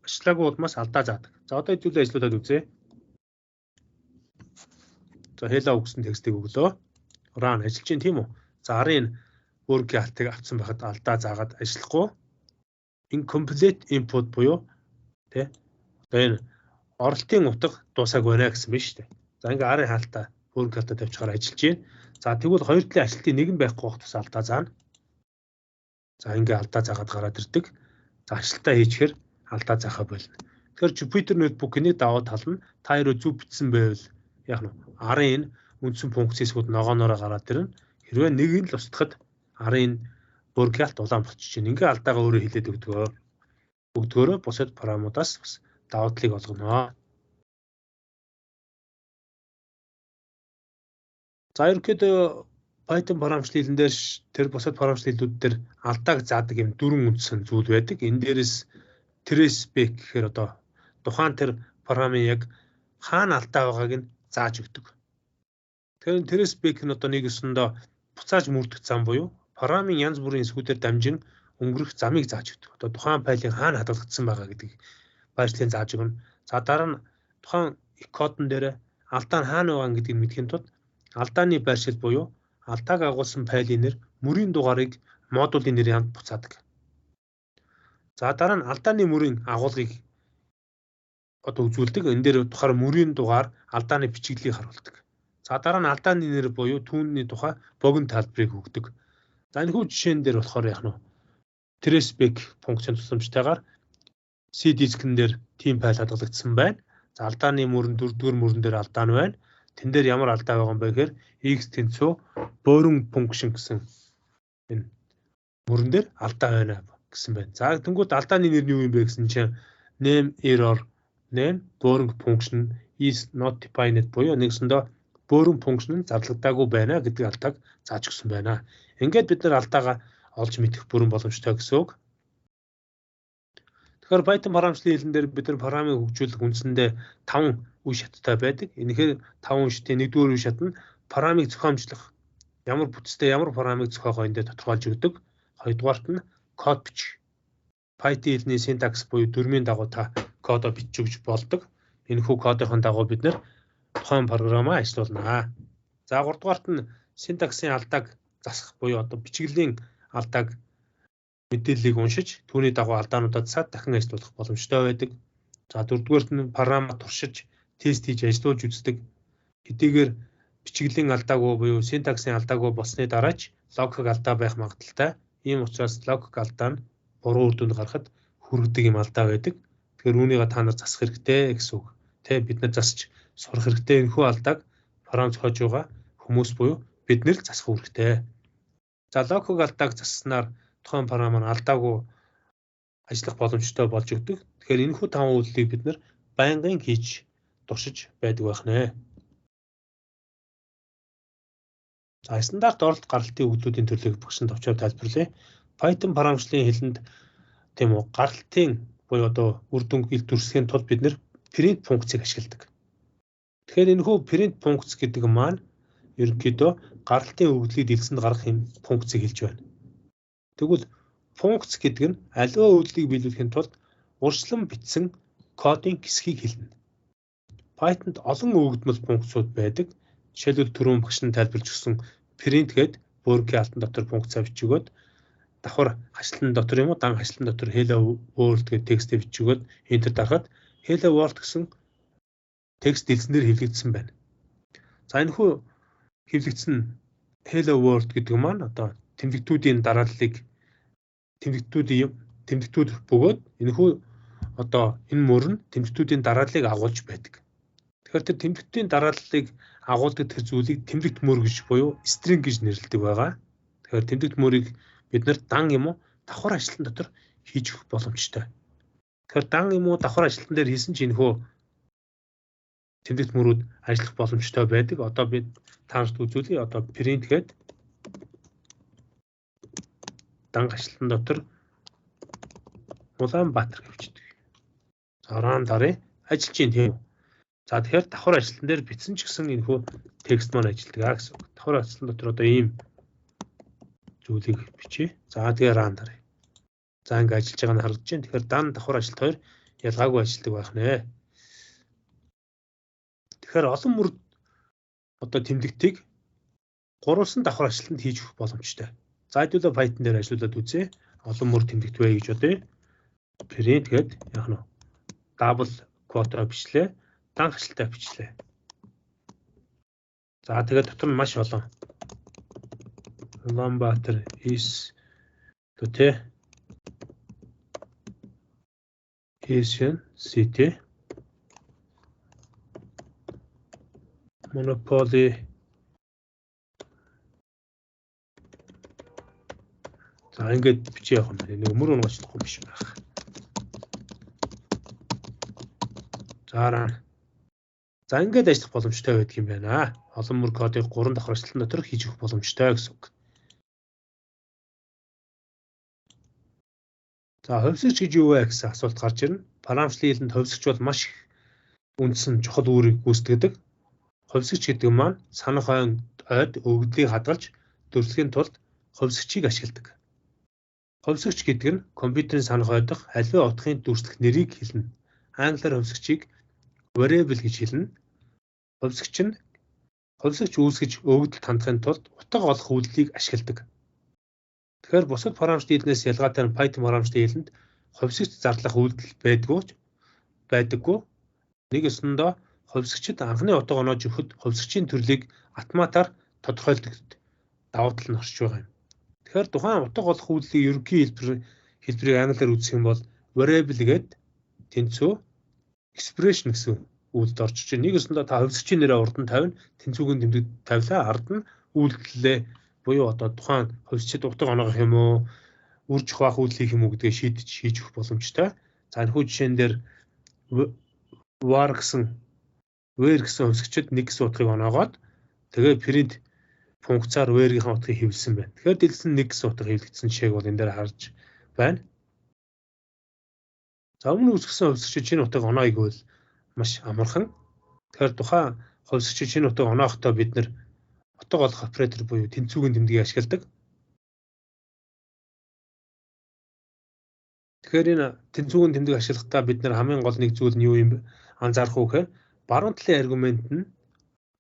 ашиглаагүй улмаас алдаа заадаг. За одоо хэдүүлээ ажиллуулад үзье. За hello гэсэн текстийг өглөө. Run ажиллаж байна тийм үү? За арын өөрийнхөө халтыг авсан байхад алдаа заагаад ажиллахгүй. Incomplete input буюу тэ энэ оролтын утга дуусаагүй байна гэсэн байна шүү дээ. За ингээ арын хаалтаа өөрийнхөө халтаа тавьчихаар ажиллаж байна. За тэгвэл хоёр талын ажилтны нэг нь байхгүй байх тус алдаа заана. За ингээ алдаа заагаад гараад ирдэг. За ажилтаа хийчихэр алдаа заахаа болно. Тэгэхээр Jupyter ноутбукны даваа тал нь та яруу зөв бичсэн байвал яг нь арын үндсэн функцээсүүд ногоонороо гараад ирнэ. Хэрвээ нэг нь л устгахад арын өөргөлт улаан болчихж байна. Ингээ алдаагаа өөрөө хилээд өгдөгөөрөө бусад програмуудаас бас даваа талыг олгоно. За ерөнхийдөө Python програмчлалын дээр тэр бусад програмчлалууд дээр алдааг заадаг юм дөрвөн үндсэн зүйл байдаг. Энэ дээрээс trace back гэхээр одоо тухайн тэр програмын яг хаана алдаа байгааг нь зааж өгдөг. Тэгэхээр trace back нь одоо нэг өсөндөө буцааж мөрдөх зам буюу програмын янз бүрийн эсгүүдээр дамжин өнгөрөх замыг зааж өгдөг. Одоо тухайн файлын хаана хадгалагдсан байгаа гэдэг байршлыг зааж өгнө. За дараа нь тухайн кодон дээр алдаа нь хаана байгаа гэдгийг мэдхийн тулд алдааны байршил буюу алдааг агуулсан файлын нэр, мөрийн дугаарыг модулийн нэрийн хамт буцаадаг. За дараа нь алдааны мөрийн агуулгыг одоо үзүүлдэг. Энэ дээр тухайн мөрийн дугаар алдааны бичиглэлийг харуулдаг. За дараа нь алдааны нэр буюу түүний тухай богино тайлбарыг өгдөг. За энэ хүү жишээн дээр болохоор яг нь trace back функцийн тусламжтайгаар C дискэн дээр тийм файл хадгалагдсан байна. За алдааны мөрөн 4-р мөрөн дээр алдаа нь байна. Тэн дээр ямар алдаа байгаа юм бэ гэхээр x тэнцүү boring function гэсэн энэ мөрөн дээр алдаа байна гэсэн байна. За тэнгууд алдааны нэр нь юу юм бэ гэсэн чинь name error name boring function is not defined буюу нэгсэндээ boring function нь зарлагдаагүй байна гэдэг алдааг зааж өгсөн байна. Ингээд бид нар алдаагаа олж мэдэх бүрэн боломжтой гэсэн үг. Тэгэхээр Python програмчлалын хэлэн дээр бид нар програмыг хөгжүүлэх үндсэндээ 5 үе шаттай байдаг. Энэхээр 5 үе шатын 1-р үе шат нь програмыг зохиомжлох, ямар бүтцтэй ямар програмыг зохиох эндээ тодорхойлж өгдөг. 2-дугаарт нь код бичих. Python хэлний синтакс буюу дүрмийн дагуу та кодоо бичих гэж болдог. Энэхүү кодын дагуу бид нар тухайн програмаа ажиллуулнаа. За 3-дугаарт нь синтаксын алдааг засах буюу одоо бичиглэлийн алдааг мэдээллийг уншиж түүний дагуу алдаануудаа засаад дахин ажиллуулах боломжтой байдаг. За 4-дугаарт нь програмаа туршиж тест хийж ажиллуулж үздэг. Хэдийгээр бичиглэлийн алдаагүй буюу синтаксын алдаагүй болсны дараач логик алдаа байх магадaltaй. Ийм учраас логик алдаа нь буруу үр дүнд гарахад хүргэдэг юм алдаа байдаг. Тэгэхээр үүнийг та нар засах хэрэгтэй гэсэн үг. Тэ бид нар засч сурах хэрэгтэй. Энэхүү алдааг програм зохиож байгаа хүмүүс буюу бид нэр засах хэрэгтэй. За логик алдааг засснаар тухайн програм нь алдаагүй ажиллах боломжтой болж өгдөг. Тэгэхээр энэхүү 5 үйлдэлийг бид нар байнгын хийж туршиж байдаг байх нэ. За стандарт оролт гаргалтын өгдлүүдийн төрлийг багшин товчоор тайлбарлая. Python програмчлалын хэлэнд тийм үү гаргалтын буюу одоо үр дүнгийг дүрсгэхийн тулд бид нэр print функцийг ашигладаг. Тэгэхээр энэхүү print функц гэдэг маань ерөнхийдөө гаргалтын өгдлийг дэлгэсэнд гаргах юм функцийг хэлж байна. Тэгвэл функц гэдэг нь аливаа өгдлийг биелүүлэхийн тулд урьдчилан бичсэн кодын хэсгийг хэлнэ. Python-д олон өгөгдмөл функцууд байдаг. Жишээлбэл түрүүн багш нь тайлбарлаж өгсөн print гэдэг бөөрийн алтан дотор функцаа бичигөөд давхар хашлан дотор юм уу дан хашлан дотор hello world гэдэг текстээ бичигөөд enter дарахад hello world гэсэн текст дэлгэснээр хэвлэгдсэн байна. За энэхүү хэвлэгдсэн hello world гэдэг маань одоо тэмдэгтүүдийн дарааллыг тэмдэгтүүд бөгөөд энэхүү одоо энэ мөр нь тэмдэгтүүдийн дарааллыг агуулж байдаг. Тэгэхээр тэр тэмдэгтүүдийн дарааллыг агуулдаг тэр зүйлийг тэмдэгт мөр гэж буюу string гэж нэрлэдэг байгаа. Тэгэхээр тэмдэгт мөрийг бид нэр дан юм уу давхар ажилтан дотор хийж өгөх боломжтой. Тэгэхээр дан юм уу давхар ажилтан дээр хийсэн чинь энэхүү тэмдэгт мөрүүд ажиллах боломжтой байдаг. Одоо бид таашд үзүүлье. Одоо print гэдэг дан ажилтан дотор Улаанбаатар гэвчдэг. За ран дарыг ажиллаж чинь тийм. За тэгэхээр давхар ажилтан дээр бичсэн ч гэсэн энэхүү текст маань ажилладаг гэсэн үг. Давхар ажилтан дотор одоо ийм зүйлийг бичье. За тэгээ ран дарыг. За ингэ ажиллаж байгаа нь харагдаж байна. Тэгэхээр дан давхар ажилт хоёр ялгаагүй ажилладаг байх нэ. Тэгэхээр олон мөр одоо тэмдэгтийг гурвалсан давхар ажилтанд хийж өгөх боломжтой. За хэдүүлээ Python дээр ажиллуулад үзье. Олон мөр тэмдэгт бай гэж бодъё. Print гээд яг нь double quote бичлээ. Дан хашлтаа бичлээ. За тэгээд дотор нь маш олон. Улаанбаатар is төтэ Asian city monopoly. За ингээд бичиж явах юм. Нэг мөр унгаачлахгүй биш байх. За ингээд ажиллах боломжтой байдаг юм байна. Олон мөр кодыг 3 давхар ажилтан дотор хийж өгөх боломжтой гэсэн үг. За хувьсгч гэж юу вэ гэсэн асуулт гарч ирнэ. Програмчлалын хэлэнд хувьсгч бол маш их үндсэн чухал үүрэг гүйцэтгэдэг. Хувьсгч гэдэг маань санах ойд өгдлийг хадгалж дүрслэхийн тулд хувьсгчийг ашигладаг. Хувьсгч гэдэг нь компьютерийн санах ойдох аливаа утгын дүрслэх нэрийг хэлнэ. Англиар хувьсгчийг variable гэж хэлнэ. Хувьсгч үүсгэж өгөгдөлд хандахын тулд утга олох үйлдэлийг ашигладаг. Тэгэхээр бусад програмчлалын хэлнээс ялгаатай нь Python програмчлалын хэлэнд хувьсгч зарлах үйлдэл байдаггүй. Нэг өсөндөө хувьсгчид анхны утга оноож өгөхөд хувьсгчийн төрлийг автоматар тодорхойлдог давуу тал нь орж байгаа юм. Тэгэхээр тухайн утга олох үйлдлийн ерөнхий хэлбэрийг англиар үзэх юм бол variable гэдэг тэнцүү expression гэсэн үйлдэлд орж иж. Нэг өсөндөө та хувьсгчийн нэрээ урд нь тавина, тэнцүүгийн тэмдэг тавилаа, ард нь үйлдэлээ буюу одоо тухайн хувьсчид утга оноогох юм уу, үр жих бах үйлдэл хийх юм уу гэдгээ шийдэж хийж өгөх боломжтой. За энэхүү жишээн дээр var гэсэн хувьсгчид нэг гэсэн утгыг оноогоод тэгээ print функцаар where-ийн утгыг хэвлэсэн байна. Тэгэхээр дэлгэсэн нэг гэсэн утга хэвлэгдсэн жишээг бол энэ дээр харж байна. За өмнө үүсгэсэн хувьсгчид энэ утгыг оноо гэвэл маш амархан. Тэгэхээр тухайн хувьсгчид энэ утгыг оноохдоо бид нэр утга олох оператор буюу тэнцвүүгийн тэмдгийг ашигладаг. Тэгэхээр энэ тэнцвүүгийн тэмдэг ашиглахдаа бид нэр хамгийн гол нэг зүйл нь юу юм анзаарах уу гэхээр баруун талын аргумент нь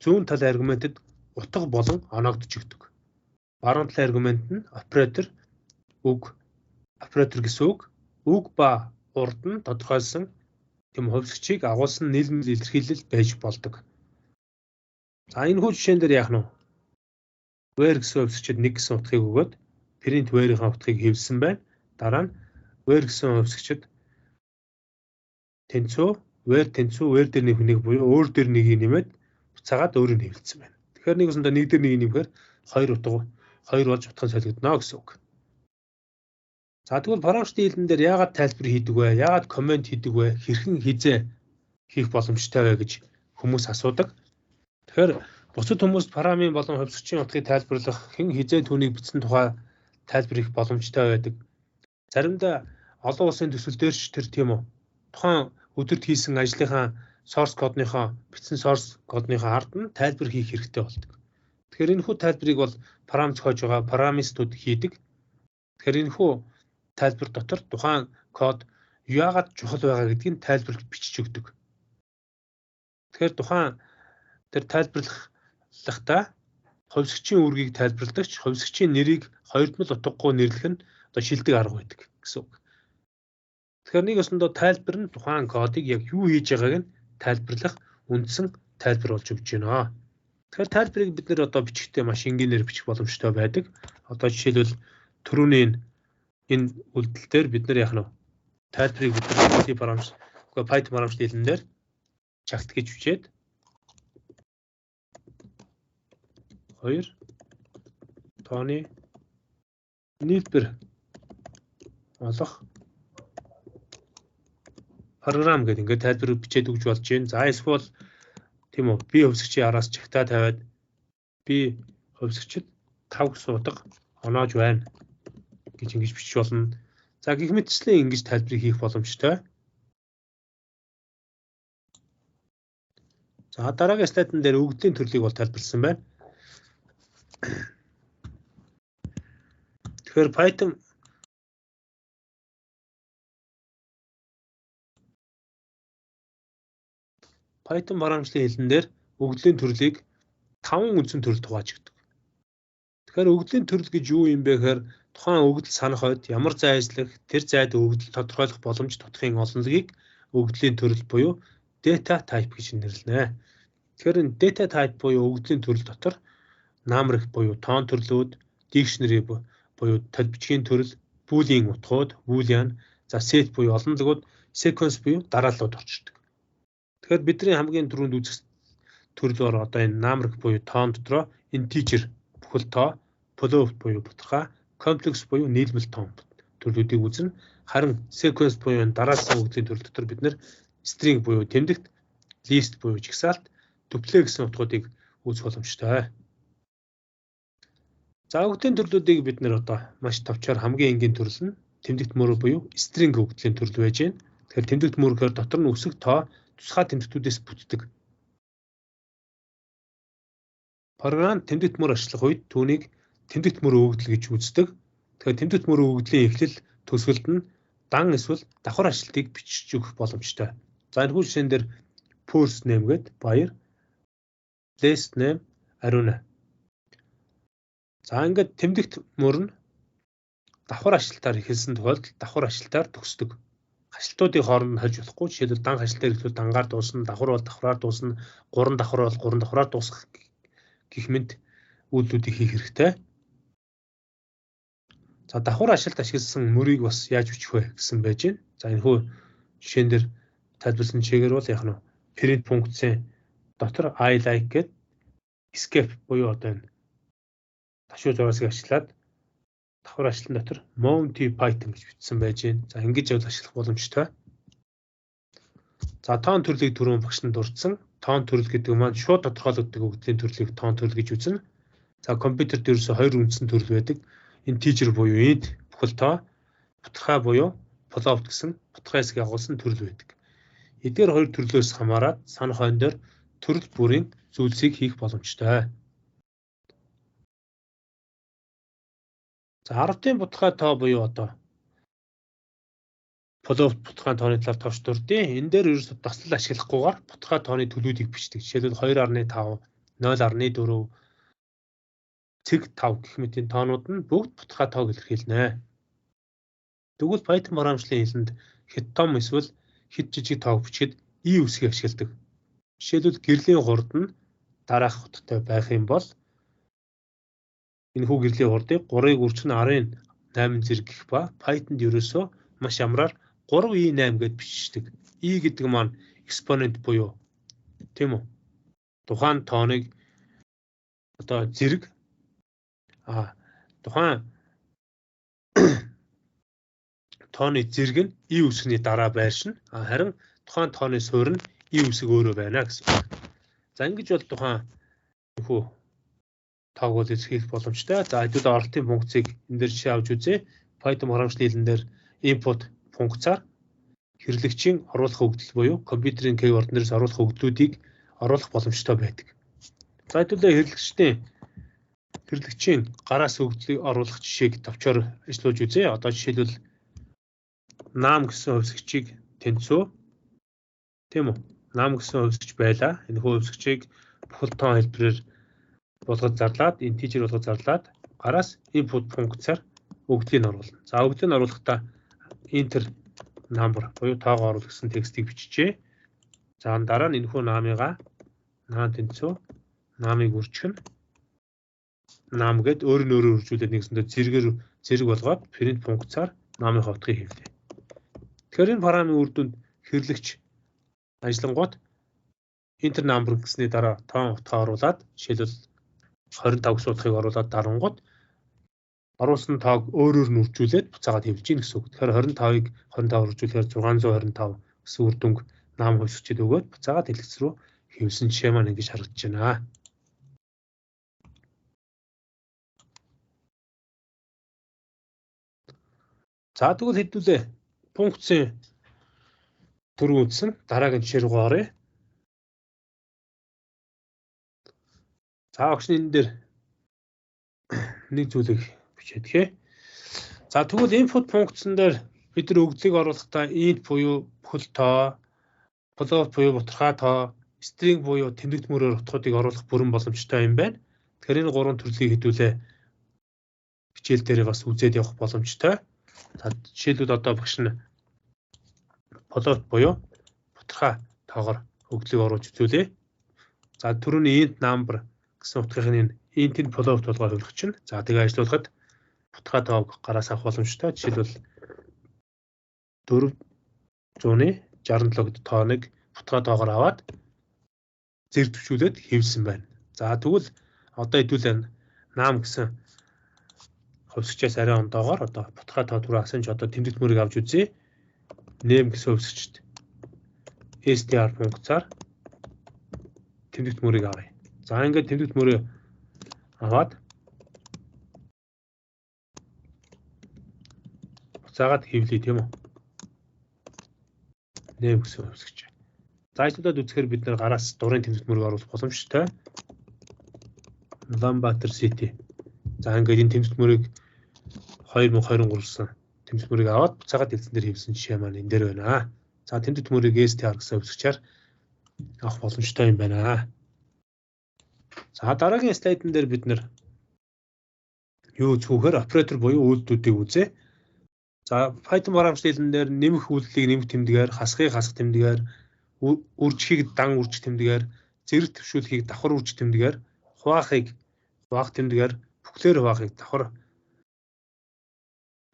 зүүн талын аргументэд утга болон оноогдож өгдөг. Баруун талын аргумент нь оператор гэсэн үг ба урд нь тодорхойлсон тийм хувьсгчийг агуулсан нийлмэл илэрхийлэл байж болдог. За энэ хүү жишээн дээр яах нь вэ? Where гэсэн хувьсгчид нэг гэсэн утгыг өгөөд print where-ийн утгыг хэвлсэн байна. Дараа нь where гэсэн хувьсгчид where дээр нэг буюу өөр дээр нэгийг нэмээд буцаагаад өөрийг хэвлсэн байна. Тэгэхээр нэг усандаа нэг дээр нэгийг нэмэхээр хоёр болж утгын солигдно гэсэн үг. За тэгвэл програмчдын хэлбэн дээр яагаад тайлбар хийдэг вэ? Яагаад комент хийдэг вэ? Хэрхэн хизээ хийх боломжтой вэ гэж хүмүүс асуудаг. Тэгэхээр бусад хүмүүст парамын болон хувьсгчийн утгыг тайлбарлах хэн хизээ түүнийг бичсэн тухай тайлбар хийх боломжтой байдаг. Заримдаа олон улсын төсөл дээр ч тэр тийм үү. Тухайн өдөрт хийсэн ажлынхаа source кодныхоо бичсэн source кодныхоо ард нь тайлбар хийх хэрэгтэй болдог. Тэгэхээр энэ хүү тайлбарыг бол парам зохиож байгаа парамистууд хийдэг. Тэгэхээр энэ хүү тайлбар дотор тухайн код яагаад чухал байгаа гэдгийг тайлбарлаж бичиж өгдөг. Тэгэхээр тухайн тэр тайлбарлахдаа хувьсгчийн үүргийг тайлбарладагч хувьсгчийн нэрийг хоёрдмол утгагүй нэрлэх нь одоо шилдэг арга байдаг гэсэн үг. Тэгэхээр нэг өсөндөө тайлбар нь тухайн кодыг яг юу хийж байгааг нь тайлбарлах үндсэн тайлбар болж өгч байна. Тэгэхээр тайлбарыг бид нэр одоо бичихтэй маш энгийнээр бичих боломжтой байдаг. Одоо жишээлбэл түрүүний энэ үйлдэл дээр бид нар яах нь тайлбарыг бид нар Python програмчдын хэлэн дээр чагт гэж бичээд 2 тооны нийлбэр олох програм гэдэг ингээд тайлбар бичээд өгч болж байна. За эсвэл тийм үү би хувьсгчийн араас чагтаа тавиад би хувьсгчид 5 гэсэн утга оноож байна гэж ингэж бичиж болно. За гэх мэтчлэн ингэж тайлбарыг хийх боломжтой. За дараагийн слайдн дээр өгөгдлийн төрлийг бол тайлбарласан байна. Тэгэхээр Python програмчлалын хэлэн дээр өгөгдлийн төрлийг 5 үндсэн төрөлд хувааж өгдөг. Тэгэхээр өгөгдлийн төрөл гэж юу юм бэ гэхээр тухайн өгөгдөл санах үед ямар зай ажиллах, тэр зайд өгөгдөл тодорхойлох боломж тутахын олонлогийг өгөгдлийн төрөл буюу data type гэж нэрлэнэ. Тэгэхээр энэ data type буюу өгөгдлийн төрөл дотор numeric буюу тоон төрлүүд, dictionary буюу толбичгийн төрөл, boolean утгууд, boolean, за set буюу олонлогууд, sequence буюу дарааллууд орчдөг. Тэгэхээр бидний хамгийн түрүүнд үзэх төрлөөр одоо энэ numeric буюу тоон дотроо integer бүхэл тоо, float буюу бутгай, complex буюу нийлмэл тоон төрлүүдийг үзнэ. Харин sequence буюу дараалсан өгөгдлийн төрөл дотор бид нэр string буюу тэмдэгт, list буюу жагсаалт, duplet гэсэн утгуудыг үүсгэх боломжтой. За өгөгдлийн төрлүүдийг бид нэр одоо маш товчоор хамгийн энгийн төрөл нь тэмдэгт мөр буюу string өгөгдлийн төрөл байж байна. Тэгэхээр тэмдэгт мөрөөр дотор нь үсэг тоо тусгай тэмдэгтүүдээс бүтдэг. Програм тэмдэгт мөр ашиглах үед түүнийг тэмдэгт мөр өгөгдөл гэж үздэг. Тэгэхээр тэмдэгт мөр өгөгдлийн эхлэл төсгөлд нь дан эсвэл давхар ажилтгийг бичиж өгөх боломжтой. За энэ хүү жишээн дээр first name гээд баяр, last name Ариуна. За ингээд тэмдэгт мөр нь давхар ажилтаар эхэлсэн тохиолдолд давхар ажилтаар төгсдөг. Хашлтуудын хооронд нь хальж болохгүй. Жишээлбэл дан хашлтаар эхлүүл дангаар дуусна, давхар бол давхраар дуусна, гурван давхар бол гурван давхраар дуусгах гэх мэт үйлдэлүүдийг хийх хэрэгтэй. За давхар ажилт ашигласан мөрийг бас яаж бичих вэ гэсэн байж байна. За энэ хүү жишээн дээр тайлбарласан чигээр бол яг нь print функцийн дотор I like гэдэг escape буюу одоо энэ ташуу зураасыг ашиглаад давхар ажилтны дотор Monty Python гэж бичсэн байж байна. За ингэж явал ашиглах боломжтой. За тоон төрлийг түрүүн багш нь дурдсан. Тоон төрөл гэдэг маань шууд тодорхойлогддог өгөгдлийн төрлийг тоон төрөл гэж үзнэ. За компьютер дээрээс хоёр үндсэн төрөл байдаг. Integer буюу int бүхэл тоо, бутгай буюу пловт гэсэн утгын хэсгийг агуулсан төрөл байдаг. Эдгээр хоёр төрлөөс хамаарат санах хойно дээр төрөл бүрийн зүйлсийг хийх боломжтой. За 10-ын будгай тоо буюу одоо пловт будгай тооны талаар товч дурдъя. Энэ дээр ерөөсөд таслал ашиглахгүйгээр будгай тооны төлүүдийг бичдэг. Жишээлбэл 2.5, 0.4, цэг 5 гэх мэтийн тоонууд нь бүгд будгай тоог илэрхийлнэ. Тэгвэл Python програмчлалын хэлэнд хэд том эсвэл хэд жижиг тоог бичихэд и үсгийг ашигладаг. Жишээлбэл гэрлийн хурд нь дараах хоттой байх юм бол энэ хүү гэрлийн хурдыг 3-ыг үржих нь 10.8 зэрэг гэх ба Python-д ерөөсөө маш амраар 3i8 гэд бичдэг. И гэдэг маань экспонент буюу тийм үү? Тухайн тооныг одоо зэрэг тухайн тооны зэрэг нь и үсгийн дараа байршина. Харин тухайн тооны суурь нь и үсэг өөрөө байна гэсэн. За ингэж бол тухайн хүү тоог бол илэрхийлэх боломжтой. За хэдүүлээ оролтын функцийг энэ дээр жишээ авч үзье. Python програмчлалын хэлэн дээр input функцаар хэрэглэгчийн оруулах өгөгдөл буюу компьютерийн keyboard-нээс оруулах өгөгдлүүдийг оруулах боломжтой байдаг. За хэдүүлээ хэрэглэгчийн гараас өгөгдлийг оруулах жишээг товчоор ажиллуулж үзье. Одоо жишээлбэл нам гэсэн хувьсгчийг тэнцүү. Тийм үү? Нам гэсэн хувьсгч байлаа. Энэ хувьсгчийг бүхэл тоон хэлбэрээр болгож зарлаад, integer болгож зарлаад гараас input функцаар өгөгдлийг оруулна. За өгөгдлийг оруулахдаа enter number буюу тоог оруул гэсэн текстийг биччихье. За дараа нь энэхүү намыгаа нам тэнцүү намыг үржих нь нам гэд өөрөөр үржүүлээд нэгсэндээ зэрэг болгоод print функцаар намын хотгийг хэвлэе. Тэгэхээр энэ параметрын үр дүнд хэрэглэгч ажиллангууд enter number гэсний дараа тоон утгаа оруулаад жишээлбэл 25 гэсэн утгыг оруулаад дарангууд оруулсан тоог өөрөөр нь үржүүлээд буцаагаад хэвлэж гин гэсэн үг. Тэгэхээр 25-ыг 25 үржүүлэхээр 625 гэсэн үр дүнг нам хувьсгчид өгөөд буцаагаад хэлэгц рүү хэвлсэн жишээ маань ингэж харагдаж байна. За тэгвэл хэдүүлээ функцийн төрөв үзсэн дараагийн жишээ рүү оръё. За огшны энэ дээр нэг зүйлийг бичээдгээ. За тэгвэл input функцэн дээр бид нар өгөгдлийг оруулахдаа int буюу бүхэл тоо, float буюу бутархай тоо, string буюу тэмдэгт мөрөөр утгуудыг оруулах бүрэн боломжтой юм байна. Тэгэхээр энэ гурван төрлийг хэдүүлээ хичээл дээр бас үзээд явах боломжтой. За жишээлбэл одоо багш нь float буюу бутархай тоогоор өгөгдлийг оруулж үзүүлээ. За түрүүний int number гэсэн утгын int-ийн float болгоо хувилах чинь. За тэгээ ажиллуулахад бутархай тоог гараас авах боломжтой. Жишээлбэл 467 тооныг бутархай тоогоор аваад зэрэг төвшүүлээд хэвлсэн байна. За тэгвэл одоо хэдүүлээ нам гэсэн хувьсгчээс арай ондоогоор одоо бутархай тоо түрүү асан ч одоо тэмдэгт мөрийг авч үзье. Name гэсэн хувьсгчд str функцаар тэмдэгт мөрийг авъя. За ингээд тэмдэгт мөрөө аваад буцаагаад хэвлэе тийм үү? Name гэсэн хувьсгч. За ажлуудад үзэхээр бид нэр гараас дурын тэмдэгт мөрийг оруулах боломжтой. Ulaanbaatar City. За ингээд энэ тэмдэгт мөрийг 2023-сан тэмдэгт мөрийг аваад буцаагаад хэлсэн дээр хэвсэн жишээ маань энэ дээр байна. За тэмдэгт мөрийг str гэсэн хувьсгчаар авах боломжтой юм байна. За дараагийн слайдн дээр бид нэр юу зөвхөр оператор буюу үйлдэлүүдийг үзье. За Python програмчлалын хэлэн дээр нэмэх үйлдэлийг нэмэх тэмдгээр, хасахыг хасах тэмдгээр, үржихийг дан үржих тэмдгээр, зэрэг төвшүүлэхийг давхар үржих тэмдгээр, хуваахыг хуваах тэмдгээр, бүхлээр хуваахыг давхар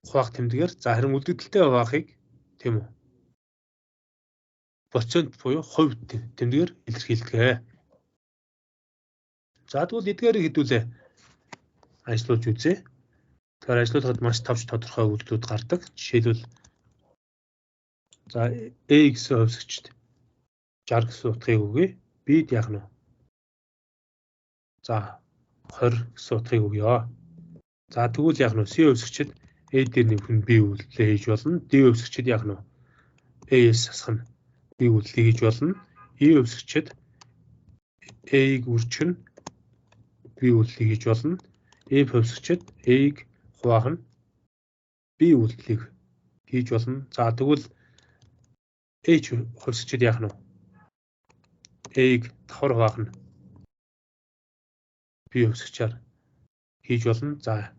хуваах тэмдгээр, за харин үлдэгдэлтэй хуваахыг тийм үү? Процент буюу хувь тэмдгээр илэрхийлдэг. За тэгвэл эдгээрийг хэдүүлээ ажиллуулж үзье. Тэгэхээр ажиллуулахад маш тавч тодорхой үйлдэлүүд гардаг. Жишээлбэл за A гэсэн хувьсгчд 60 гэсэн утгыг өгье. B-д яах нь вэ? За 20 гэсэн утгыг өгье. За тэгвэл яах нь вэ? C хувьсгчд A дээр нэмэх нь B үйлдэлээ хийж болно. D өвсгчд яг нь A-с асах нь B үйлдэлийг хийж болно. E өвсгчд A-г үржих нь B үйлдэлийг хийж болно. F өвсгчд A-г хуваах нь B үйлдэлийг хийж болно. За тэгвэл H хувьсгчд яах нь вэ? A-г давхар хуваах нь B хувьсгчаар хийж болно. За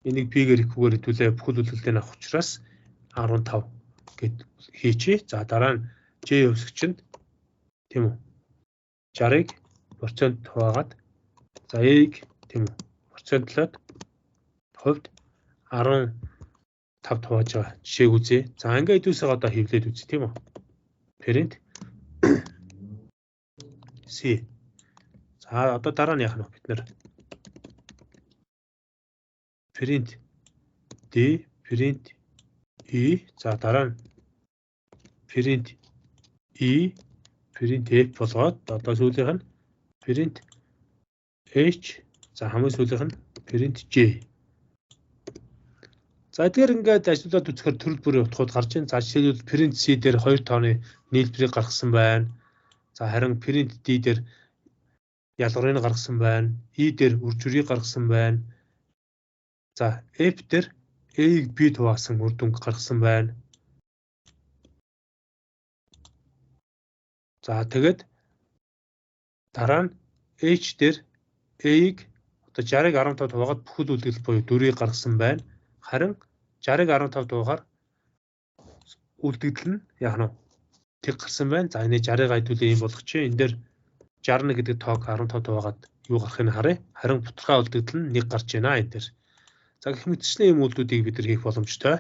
энийг P-гээр Q-гээр хэдүүлээ бүхэл үйлдэлтэй авах учраас 15 гэд хийчихье. За дараа нь J хувьсгчэнд тийм үү 60-ыг процент хуваагаад за A-г тийм үү процентлоод хувьд 15 хувааж байгаа жишээг үзье. За ингээд хэдүүсээ одоо хэвлээд үзье тийм үү. Parent C. За одоо дараа нь яах нь бид нэр print D, print E, за дараа нь print E, print F болгоод одоо сүүлийнх нь print H, за хамгийн сүүлийнх нь print J. За тэгэхээр ингээд ажиглаад үзэхээр төрөл бүрийн утгууд гарч ийн. За жишээлбэл print C дээр 2 тооны нийлбэрийг гаргасан байна. За харин print D дээр ялгарыг гаргасан байна. E дээр үржирийг гаргасан байна. За F дээр A-г B хуваасан үр дүнг гаргасан байна. За тэгээд дараа нь H дээр A-г одоо 60-ыг 15 хуваагаад бүхэл үйлдэл буюу 4-ийг гаргасан байна. Харин 60-ыг 15 хуваагаар үйлдэл нь яах нь тэг гарсан байна. За энэ 60-ыг хайдуулъя юм болгоч. Энэ дээр 61 гэдэг тоог 15 хуваагаад юу гарахыг харъя. Харин бутархай үйлдэл нь 1 гарч байна энэ дээр. За гэх мэтчлэн ийм үйлдэлүүдийг бид нар хийх боломжтой.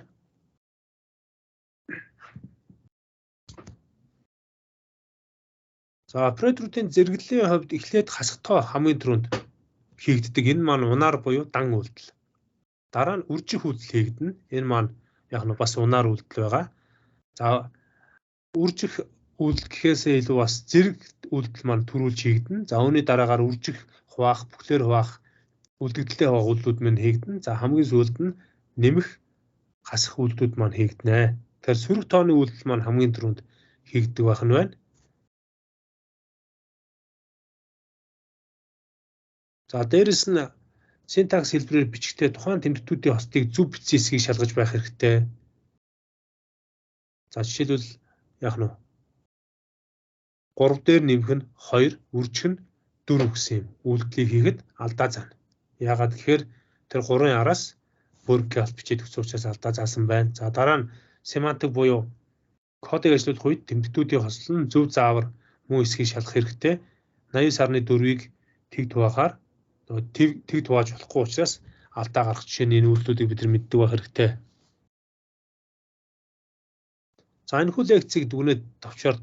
За операторуудын зэрэглэлийн хувьд эхлээд хасах тоо хамгийн түрүүнд хийгддэг. Энэ маань унаар буюу дан үйлдэл. Дараа нь үржих үйлдэл хийгдэнэ. Энэ маань яг нь бас унаар үйлдэл байгаа. За үржих үйлдэл гэхээсээ илүү бас зэрэг үйлдэл маань төрүүлж хийгдэнэ. За үүний дараагаар үржих, хуваах, бүхлээр хуваах, үлдэгдэлтэй хуваах үйлдэлүүд маань хийгдэнэ. За хамгийн сүүлд нь нэмэх, хасах үйлдэлүүд маань хийгдэнэ. Тэгэхээр сөрөг тооны үйлдэл маань хамгийн түрүүнд хийгддэг байх нь байна. За дээрэс нь синтакс хэлбэрээр бичгтээ тухайн тэмдэгтүүдийн хостыг зөв бичсэн хэсгийг шалгаж байх хэрэгтэй. За жишээлбэл яах нь 3 дээр нэмэх нь 2, үржих нь 4 гэсэн юм үйлдэлийг хийхэд алдаа заана. Яагаад гэхээр тэр 3-ын араас бүркэлт бичээд өгсөн учраас алдаа заасан байна. За дараа нь семантик буюу кодыг ажиллуулах үед тэмдэгтүүдийн хослол нь зөв заавар мөн эсхийг шалгах хэрэгтэй. 89.4-ийг тэгд хуваахаар тэгд хувааж болохгүй учраас алдаа гарах жишээ нь энэ үйлдэлүүдийг бид нар мэддэг байх хэрэгтэй. За энэ хүү лекцийг дүгнээд товчоор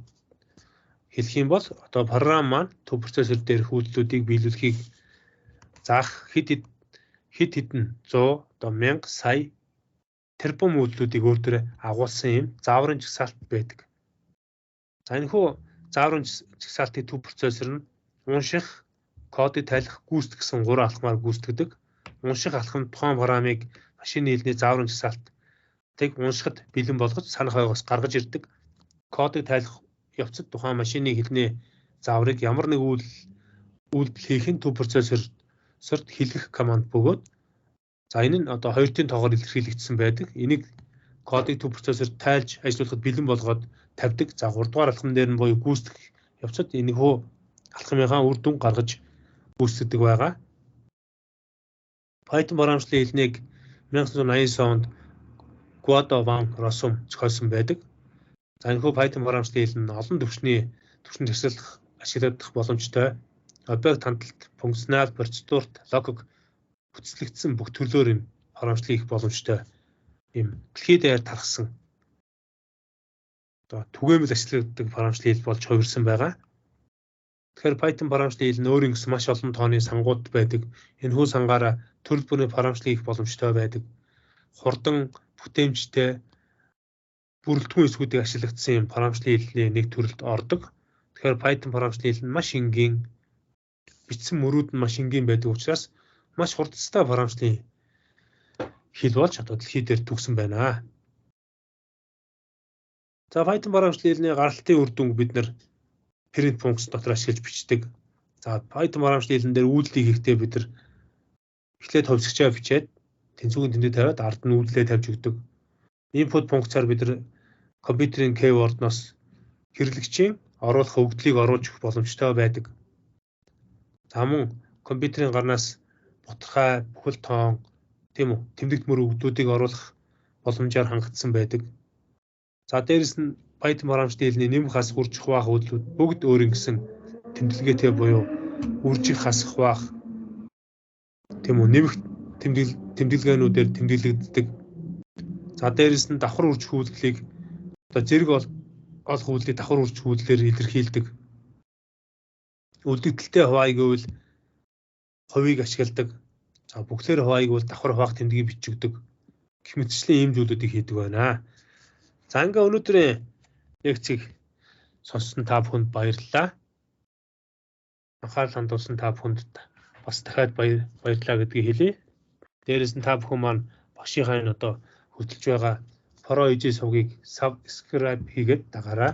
хэлэх юм бол одоо програм маань төв процессор дээрх үйлдэлүүдийг биелүүлэхийг заах хэд хэдэн 100 одоо 1000 сая тэрбум үйлдэлүүдийг өөртөө агуулсан юм зааврын жагсаалт байдаг. За энэ хүү зааврын жагсаалтын төв процессор нь унших, кодыг тайлах, гүйцэтгэх гэсэн 3 алхмаар гүйцэтгэдэг. Унших алхам тухайн програмыг машины хэлний зааврын жагсаалтыг уншихад бэлэн болгож санах байгаас гаргаж ирдэг. Кодыг тайлах явцад тухайн машины хэлний зааврыг ямар нэг үйлдэл хийх нь төв процессорт хэлэх команд бөгөөд за энэ нь одоо 2-ын тоогоор илэрхийлэгдсэн байдаг. Энийг кодыг төв процессор тайлж ажиллуулахад бэлэн болгоод тавьдаг. За 3 дугаар алхам дээр нь буюу гүйцэтгэх явцад энэ хөө алхмынхаа үр дүн гаргаж гүйцэтгэдэг байгаа. Python програмчлалын хэлнийг 1989 онд Guado van Rossum зохиосон байдаг. За энэ хүү Python програмчлалын хэл нь олон түвшинд ашиглагдах боломжтой. Объект хандлт, функционал, процедурт, логик бүтцлэгдсэн бүх төрлөөр юм програмчлалыг хийх боломжтой. Ийм дэлхийд даяар тархсан одоо түгээмэл ашигладаг програмчлалын хэл болж хувирсан байгаа. Тэгэхээр Python програмчлалын хэл нь өөрийн маш олон тооны сангууд байдаг. Энэ хүү сангаараа төрөл бүрийн програмчлалыг хийх боломжтой байдаг. Хурдан, бүтээмжтэй, бүрэлдэхүүн эсгүүдийг ашиглагдсан юм програмчлалын хэлний нэг төрөлд ордог. Тэгэхээр Python програмчлалын хэл нь маш энгийн, бичсэн мөрүүд нь маш энгийн байдаг учраас маш хурдцтай програмчлалын хэл болж одоо дэлхий дээр төгсөн байна. За Python барамжлалын гаргалтын үр дүнг бид нэр print функц дотор ашиглаж бичдэг. За Python барамжлалын дээр үйлдэл хийхдээ бид нар эхлээд товсгочоо бичээд тэнцвүүгийн тэмдэг тавиад ард нь үйлдэлээ тавьж өгдөг. Input функцаар бид нар компьютерийн keyboard-ноос хэрэглэгчийн оруулах өгдлийг оруулж өгөх боломжтой байдаг. За мөн компьютерийн гарнаас бутархай, бүхэл тоон, тийм үү, тэмдэгт мөр өгдүүдийг оруулах боломжоор хангагдсан байдаг. За дээрэс нь Python барамжлалын нэмэх хасах үржих хуваах үйлдэлүүд бүгд өөрийн гэсэн тэмдэглэгээтэй буюу үржих хасах хуваах, тийм үү, нэмэх тэмдэглэгээнүүдээр тэмдэглэгддэг. За дээрэс нь давхар үржих үйлдэлийг одоо зэрэг олох үйлдэлийг давхар үржих үйлдэлээр илэрхийлдэг. Үлдэгдэлтэй хуваая гэвэл хувийг ашигладаг. За бүхлээр хуваая гэвэл давхар хуваах тэмдгийг бичигдэг. Гэх мэтчлэн ийм зүйлүүдийг хийдэг байна. За ингээ өнөөдрийн лекцийг сонссон та бүхэнд баярлалаа. Анхаарал хандуулсан та бүхэнд бас дахиад баярлалаа гэдгийг хэлье. Дээрээс нь та бүхэн маань багшийнхаа энэ одоо хөтөлж байгаа Pro EJ сувгийг subscribe хийгээд дагаарай.